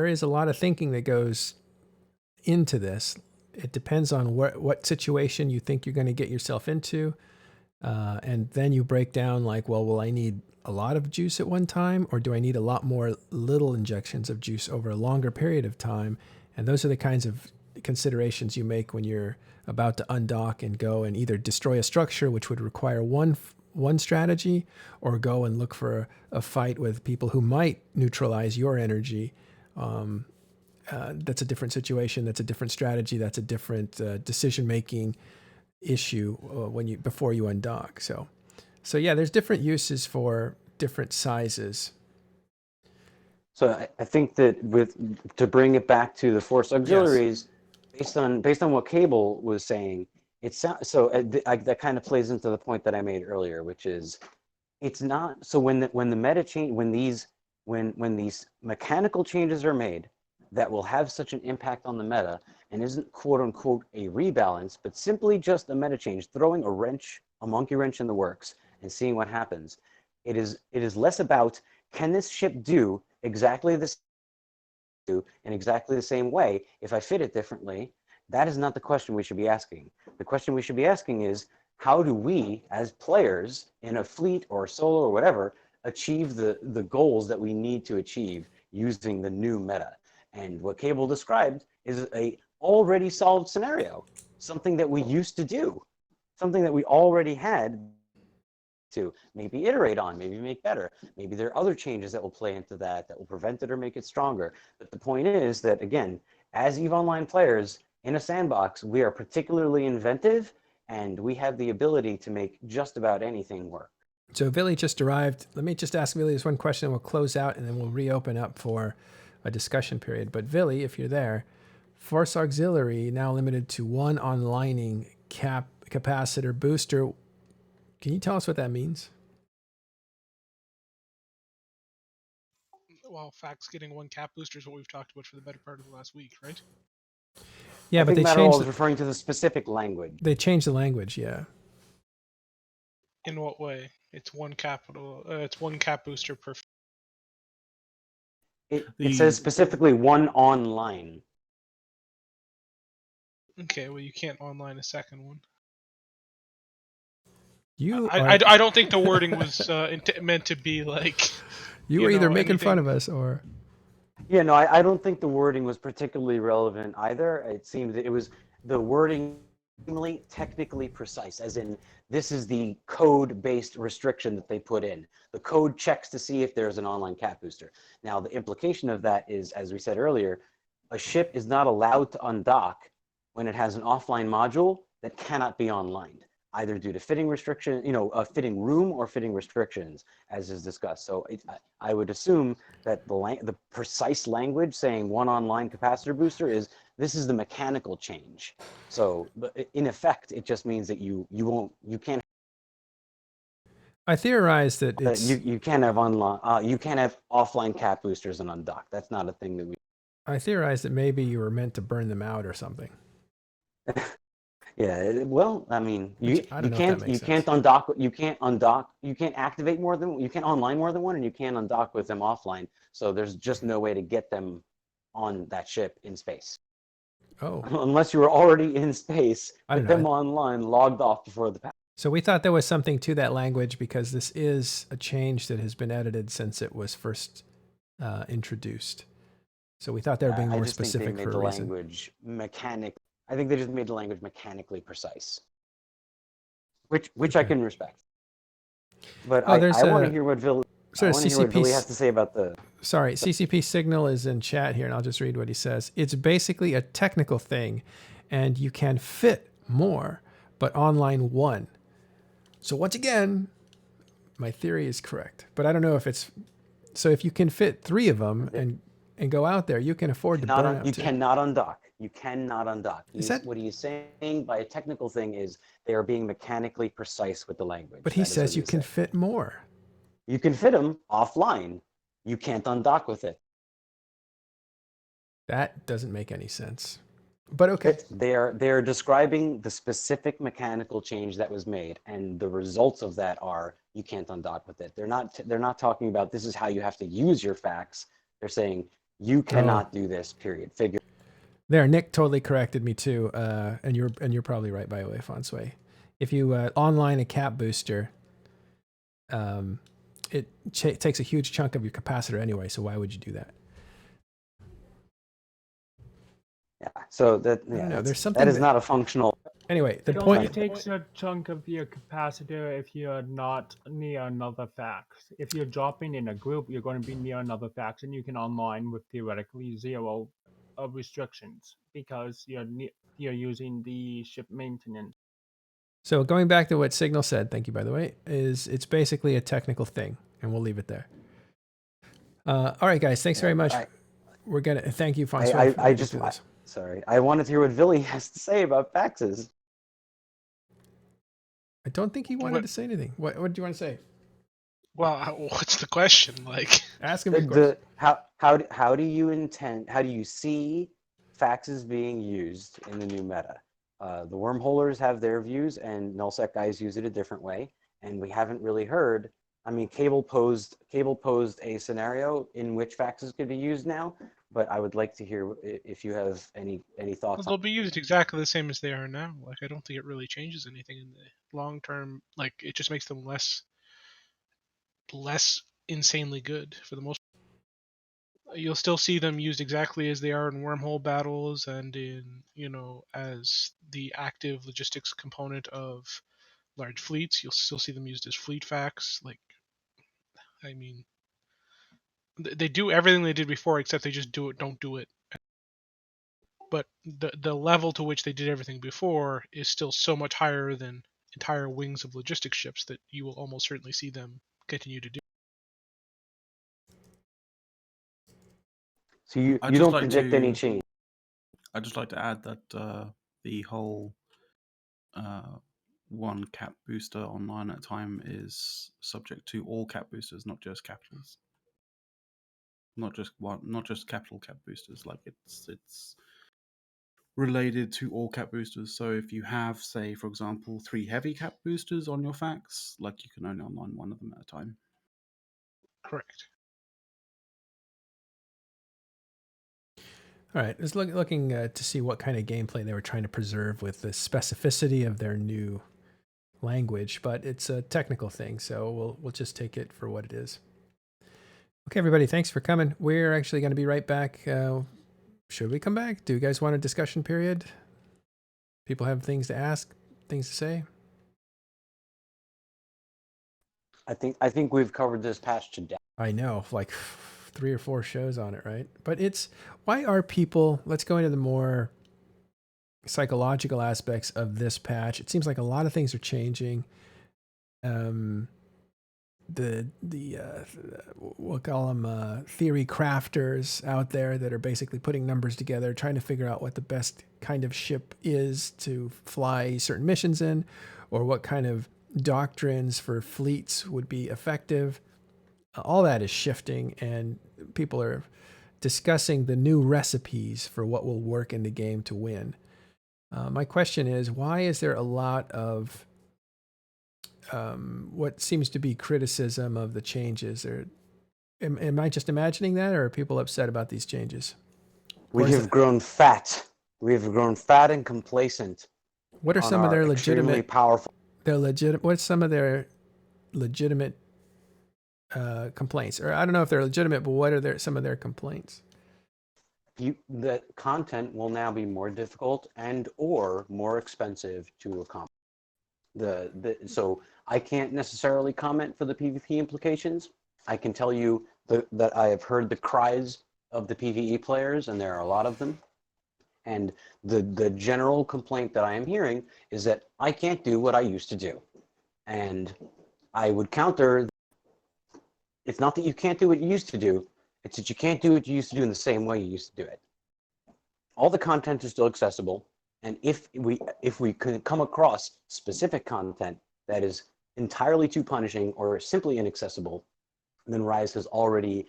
is a lot of thinking that goes into this. It depends on what situation you think you're going to get yourself into. And then you break down like, well, will I need a lot of juice at one time, or do I need a lot more little injections of juice over a longer period of time? And those are the kinds of considerations you make when you're about to undock and go and either destroy a structure, which would require one strategy, or go and look for a fight with people who might neutralize your energy. That's a different situation. That's a different strategy. That's a different decision-making issue before you undock. So yeah, there's different uses for different sizes. So I think that to bring it back to the force auxiliaries, yes, based on what Cable was saying, that kind of plays into the point that I made earlier, which is it's not so when the meta change, when these mechanical changes are made that will have such an impact on the meta, and isn't quote unquote a rebalance, but simply just a meta change, throwing a monkey wrench in the works and seeing what happens. It is less about, can this ship do exactly the in exactly the same way if I fit it differently? That is not the question we should be asking. The question we should be asking is, how do we, as players in a fleet or solo or whatever, achieve the goals that we need to achieve using the new meta? And what Cable described is a already solved scenario, something that we used to do, something that we already had to maybe iterate on, maybe make better. Maybe there are other changes that will play into that will prevent it or make it stronger. But the point is that, again, as EVE Online players in a sandbox, we are particularly inventive, and we have the ability to make just about anything work. So Billy just arrived. Let me just ask Billy this one question, and we'll close out, and then we'll reopen up for a discussion period. But Billy, if you're there, Force Auxiliary now limited to one onlining capacitor booster. Can you tell us what that means? Well, Facts getting one cap booster is what we've talked about for the better part of the last week, right? Yeah, I but think they changed. Matterall is referring to the specific language. They changed the language. Yeah. In what way? It's one capital. It's one cap booster per. It says specifically one online. Okay, well, you can't online a second one. I don't think the wording was meant to be like. You were either making fun of us or. Yeah, no, I don't think the wording was particularly relevant either. It seemed that it was the wording technically precise, as in this is the code-based restriction that they put in. The code checks to see if there's an online cap booster. Now, the implication of that is, as we said earlier, a ship is not allowed to undock when it has an offline module that cannot be online, either due to fitting restriction, a fitting room or fitting restrictions, as is discussed. So I would assume that the precise language saying one online capacitor booster is, this is the mechanical change. So in effect, it just means that you can't. I theorized that it's you can't have online, you can't have offline cap boosters and undock. That's not a thing that we. I theorized that maybe you were meant to burn them out or something. Yeah, well, I mean, you can't undock, you can't activate more than, you can't online more than one, and you can't undock with them offline. So there's just no way to get them on that ship in space. Oh. Unless you were already in space, with them online, logged off before the patch. So we thought there was something to that language because this is a change that has been edited since it was first introduced. So we thought there would be more specific for a reason. Language I think they just made the language mechanically precise, which okay. I can respect. But I want to hear what Billy has to say about the. Sorry, CCP Signal is in chat here, and I'll just read what he says. It's basically a technical thing, and you can fit more, but online one. So once again, my theory is correct, but I don't know if it's. So if you can fit 3 of them and go out there, you can afford to burn out. You cannot undock. You cannot undock. What he's saying by a technical thing is they are being mechanically precise with the language. But he says you can fit more. You can fit them offline. You can't undock with it. That doesn't make any sense. But okay. They're describing the specific mechanical change that was made, and the results of that are you can't undock with it. They're not talking about this is how you have to use your facts. They're saying you cannot do this. Period. Figure. There, Nick totally corrected me too, and you're probably right, by the way, Fonsui. If you online a cap booster, it takes a huge chunk of your capacitor anyway. So why would you do that? Yeah. So there's something that is not a functional. Anyway, the point. It only takes a chunk of your capacitor if you're not near another fax. If you're dropping in a group, you're going to be near another fax, and you can online with theoretically 0 of restrictions because you're using the ship maintenance. So going back to what Signal said, thank you by the way, is it's basically a technical thing, and we'll leave it there. All right, guys, thanks very much. We're gonna thank you, Fonsui. Sorry, I wanted to hear what Billy has to say about faxes. I don't think he wanted to say anything. What do you want to say? Well, what's the question? Like, ask him. How do you see faxes being used in the new meta. The wormholers have their views, and nullsec guys use it a different way. And we haven't really heard. I mean, Cable posed a scenario in which faxes could be used now, but I would like to hear if you have any thoughts. They'll be used exactly the same as they are now. Like, I don't think it really changes anything in the long term. Like, it just makes them less insanely good for the most. You'll still see them used exactly as they are in wormhole battles and in, as the active logistics component of large fleets. You'll still see them used as fleet facts. Like, I mean, they do everything they did before, except they just don't do it. But the level to which they did everything before is still so much higher than entire wings of logistics ships that you will almost certainly see them continue to do. So you I'd just don't like predict any to. change. I'd just like to add that the whole one cap booster online at a time is subject to all cap boosters, not just capitals. Not just capital cap boosters. Like it's related to all cap boosters. So if you have, say, for example, 3 heavy cap boosters on your fax, like you can only online one of them at a time. Correct. All right, I was looking to see what kind of gameplay they were trying to preserve with the specificity of their new language, but it's a technical thing, so we'll just take it for what it is. Okay, everybody, thanks for coming. We're actually going to be right back. Should we come back? Do you guys want a discussion period? People have things to ask, things to say? I think we've covered this patch to death. I know, like 3 or 4 shows on it, right? But why are people, let's go into the more psychological aspects of this patch. It seems like a lot of things are changing. We'll call them theory crafters out there that are basically putting numbers together, trying to figure out what the best kind of ship is to fly certain missions in, or what kind of doctrines for fleets would be effective. All that is shifting, and people are discussing the new recipes for what will work in the game to win. My question is, why is there a lot of what seems to be criticism of the changes? Or am I just imagining that, or are people upset about these changes? We have grown fat. We have grown fat and complacent. What are some of their legitimate, powerful? What's some of their legitimate complaints? Or I don't know if they're legitimate, but what are some of their complaints? The content will now be more difficult and or more expensive to accomplish. So I can't necessarily comment for the PvP implications. I can tell you that I have heard the cries of the PvE players, and there are a lot of them. And the general complaint that I am hearing is that I can't do what I used to do. And I would counter, it's not that you can't do what you used to do, it's that you can't do what you used to do in the same way you used to do it. All the content is still accessible, and if we could come across specific content that is entirely too punishing or simply inaccessible, then Rise has already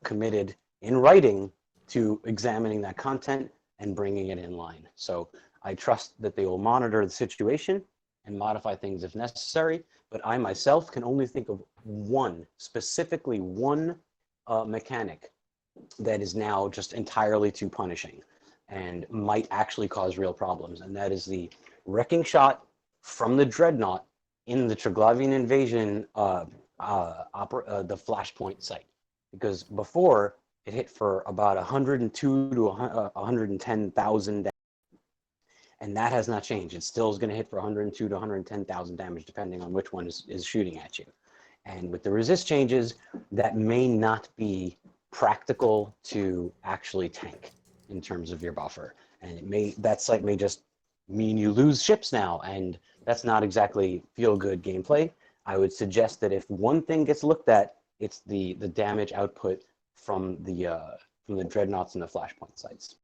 committed in writing to examining that content and bringing it in line. So I trust that they will monitor the situation and modify things if necessary, but I myself can only think of specifically one mechanic that is now just entirely too punishing and might actually cause real problems, and that is the wrecking shot from the Dreadnought in the Triglavian invasion, the Flashpoint site. Because before, it hit for about 102 to 110,000 damage, and that has not changed. It still is going to hit for 102 to 110,000 damage, depending on which one is shooting at you. And with the resist changes, that may not be practical to actually tank in terms of your buffer, and that site may just mean you lose ships now, and that's not exactly feel good gameplay. I would suggest that if one thing gets looked at, it's the damage output from the Dreadnoughts and the Flashpoint sites.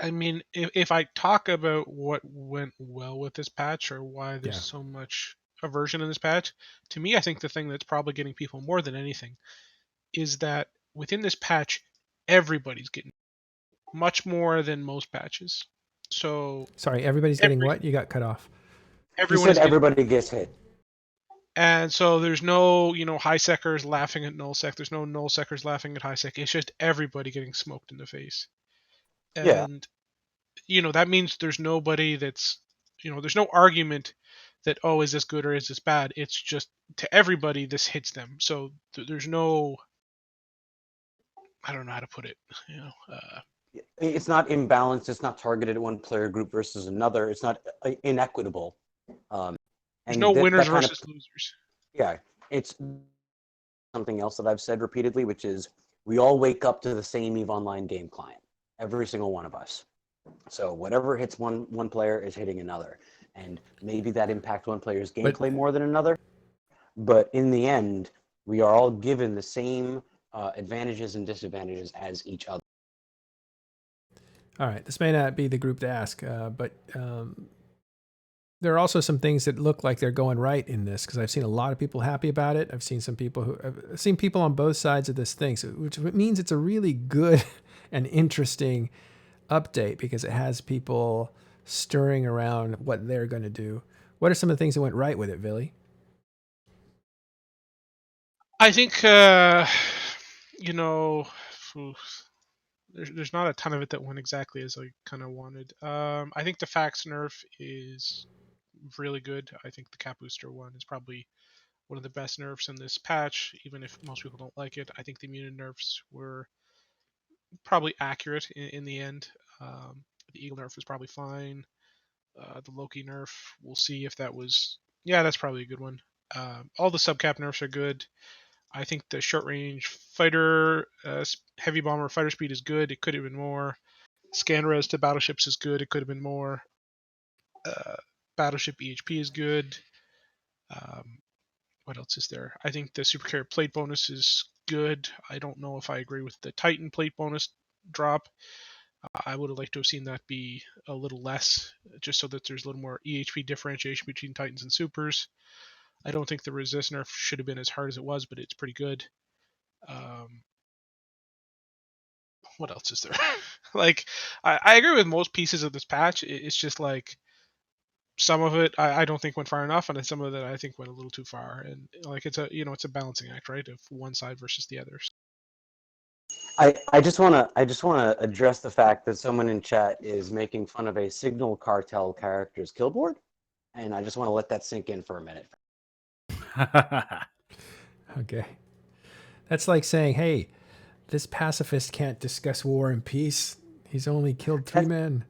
I mean, if I talk about what went well with this patch or why there's so much aversion in this patch, to me, I think the thing that's probably getting people more than anything is that within this patch, everybody's getting much more than most patches. So Sorry, everybody's getting what? You got cut off. He everyone said is getting, everybody gets hit. and so there's no high secers laughing at null sec. There's no null secers laughing at high sec. It's just everybody getting smoked in the face, Yeah. and that means there's nobody that's there's no argument that, oh, is this good or is this bad. It's just, to everybody, this hits them. So there's no, I don't know how to put it. It's not imbalanced. It's not targeted at one player group versus another. It's not inequitable. There's And no winners that kind of, versus losers. yeah, it's something else that I've said repeatedly, which is we all wake up to the same EVE Online game client, every single one of us. So whatever hits one player is hitting another, and maybe that impacts one player's gameplay more than another. But in the end, we are all given the same advantages and disadvantages as each other. All right, this may not be the group to ask, but there are also some things that look like they're going right in this, because I've seen a lot of people happy about it. I've seen people on both sides of this thing, which means it's a really good and interesting update, because it has people stirring around what they're going to do. What are some of the things that went right with it, Billy? I think there's not a ton of it that went exactly as I kind of wanted. I think the fax nerf is really good. I think the cap booster one is probably one of the best nerfs in this patch, even if most people don't like it. I think the immunity nerfs were probably accurate in the end. The Eagle nerf was probably fine. The Loki nerf, we'll see if that was. Yeah, that's probably a good one. All the subcap nerfs are good. I think the short range fighter, heavy bomber fighter speed is good. It could have been more. Scan res to battleships is good. It could have been more. Battleship EHP is good. What else is there? I think the super carrier plate bonus is good. I don't know if I agree with the Titan plate bonus drop. I would have liked to have seen that be a little less, just so that there's a little more EHP differentiation between Titans and Supers. I don't think the resist nerf should have been as hard as it was, but it's pretty good. What else is there? Like, I agree with most pieces of this patch. It's just like some of it I don't think went far enough, and then some of it I think went a little too far. And like it's a balancing act, right, of one side versus the others. I just want to address the fact that someone in chat is making fun of a Signal Cartel character's killboard, and I just want to let that sink in for a minute. Okay. That's like saying, hey, this pacifist can't discuss war and peace. He's only killed 3 men.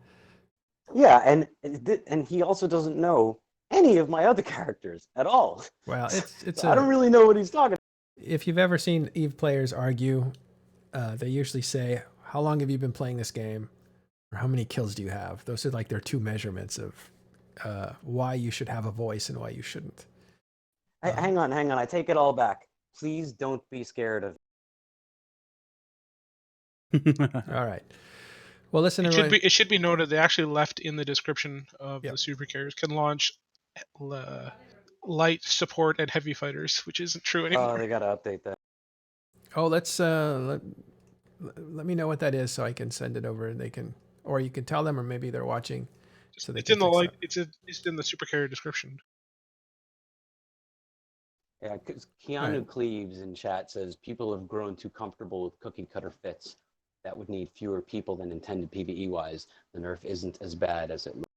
Yeah, and he also doesn't know any of my other characters at all. Well, it's I don't really know what he's talking about. If you've ever seen EVE players argue, they usually say, how long have you been playing this game? Or how many kills do you have? Those are like their 2 measurements of why you should have a voice and why you shouldn't. Hang on. I take it all back. Please don't be scared of All right. Well, listen, it should be noted they actually left in the description of the super carriers can launch light support and heavy fighters, which isn't true anymore. Oh, they got to update that. Oh, let's let me know what that is so I can send it over, and they can, or you can tell them, or maybe they're watching. So it's in the light. It's in the super carrier description. Yeah, because Keanu Cleaves in chat says people have grown too comfortable with cookie cutter fits that would need fewer people than intended PvE wise. The nerf isn't as bad as it looks.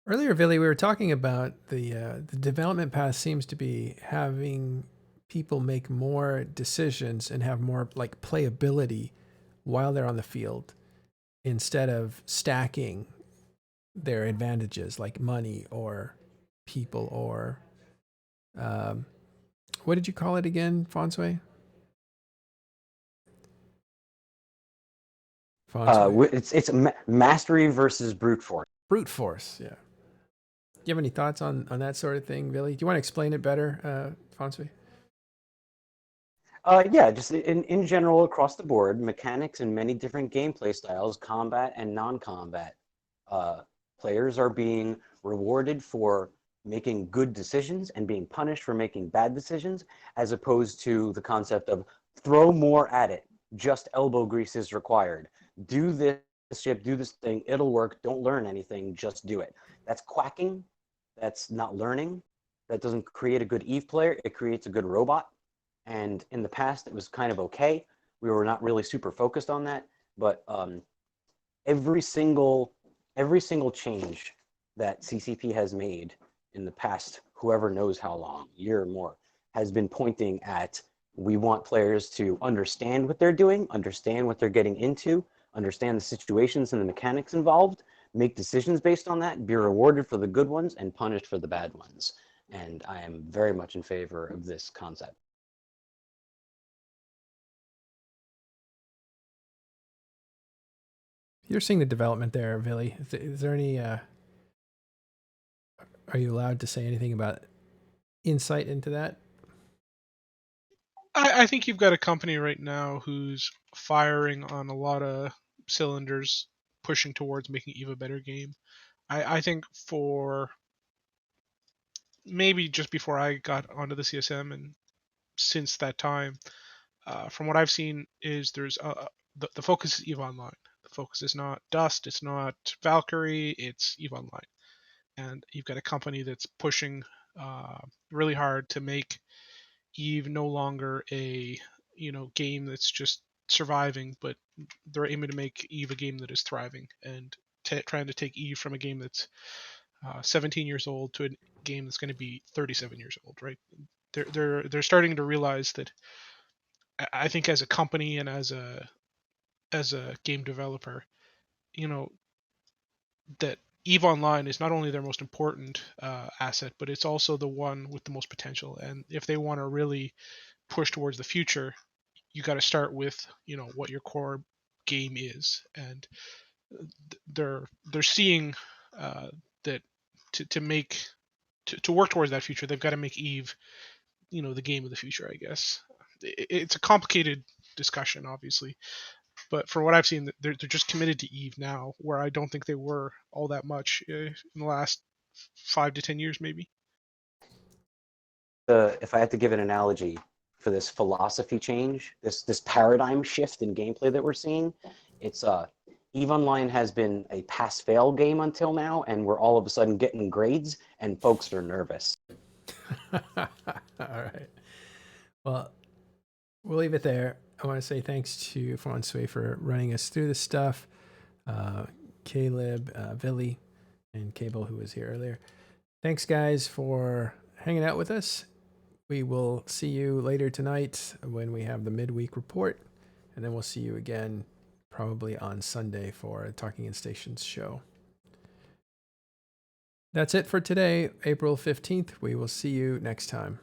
Earlier, Billy, we were talking about the development path seems to be having people make more decisions and have more like playability while they're on the field, instead of stacking their advantages like money or people or what did you call it again, Fonsui? It's mastery versus brute force. Brute force, yeah. Do you have any thoughts on that sort of thing, Billy? Do you want to explain it better, Fonsui? Yeah, just in general across the board, mechanics in many different gameplay styles, combat and non-combat. Players are being rewarded for making good decisions and being punished for making bad decisions, as opposed to the concept of throw more at it. Just elbow grease is required. Do this ship, do this thing, it'll work. Don't learn anything, just do it. That's quacking. That's not learning. That doesn't create a good Eve player. It creates a good robot. And in the past, it was kind of okay. We were not really super focused on that, but every single change that CCP has made in the past, whoever knows how long, year or more, has been pointing at, we want players to understand what they're doing, understand what they're getting into, understand the situations and the mechanics involved, make decisions based on that, be rewarded for the good ones and punished for the bad ones. And I am very much in favor of this concept. You're seeing the development there, Billy. Is there any? Are you allowed to say anything about insight into that? I think you've got a company right now who's firing on a lot of cylinders, pushing towards making Eve a better game. I think for maybe just before I got onto the CSM and since that time, from what I've seen, is there's the focus is Eve Online. The focus is not Dust, it's not Valkyrie, it's Eve Online, and you've got a company that's pushing really hard to make Eve no longer a game that's just surviving, but they're aiming to make Eve a game that is thriving and trying to take Eve from a game that's 17 years old to a game that's going to be 37 years old, right? They're starting to realize that. I think as a company and as a game developer, you know that Eve Online is not only their most important asset, but it's also the one with the most potential. And if they want to really push towards the future, you got to start with what your core game is, and they're seeing that to make to work towards that future, they've got to make Eve the game of the future. I guess it's a complicated discussion, obviously, but from what I've seen, they're just committed to Eve now, where I don't think they were all that much in the last 5 to 10 years, maybe. If I had to give an analogy for this philosophy change, this paradigm shift in gameplay that we're seeing, it's Eve Online has been a pass-fail game until now, and we're all of a sudden getting grades, and folks are nervous. All right. Well, we'll leave it there. I want to say thanks to Fonsui for running us through this stuff. Caleb, Billy, and Cable, who was here earlier. Thanks, guys, for hanging out with us. We will see you later tonight when we have the midweek report, and then we'll see you again probably on Sunday for a Talking in Stations show. That's it for today, April 15th. We will see you next time.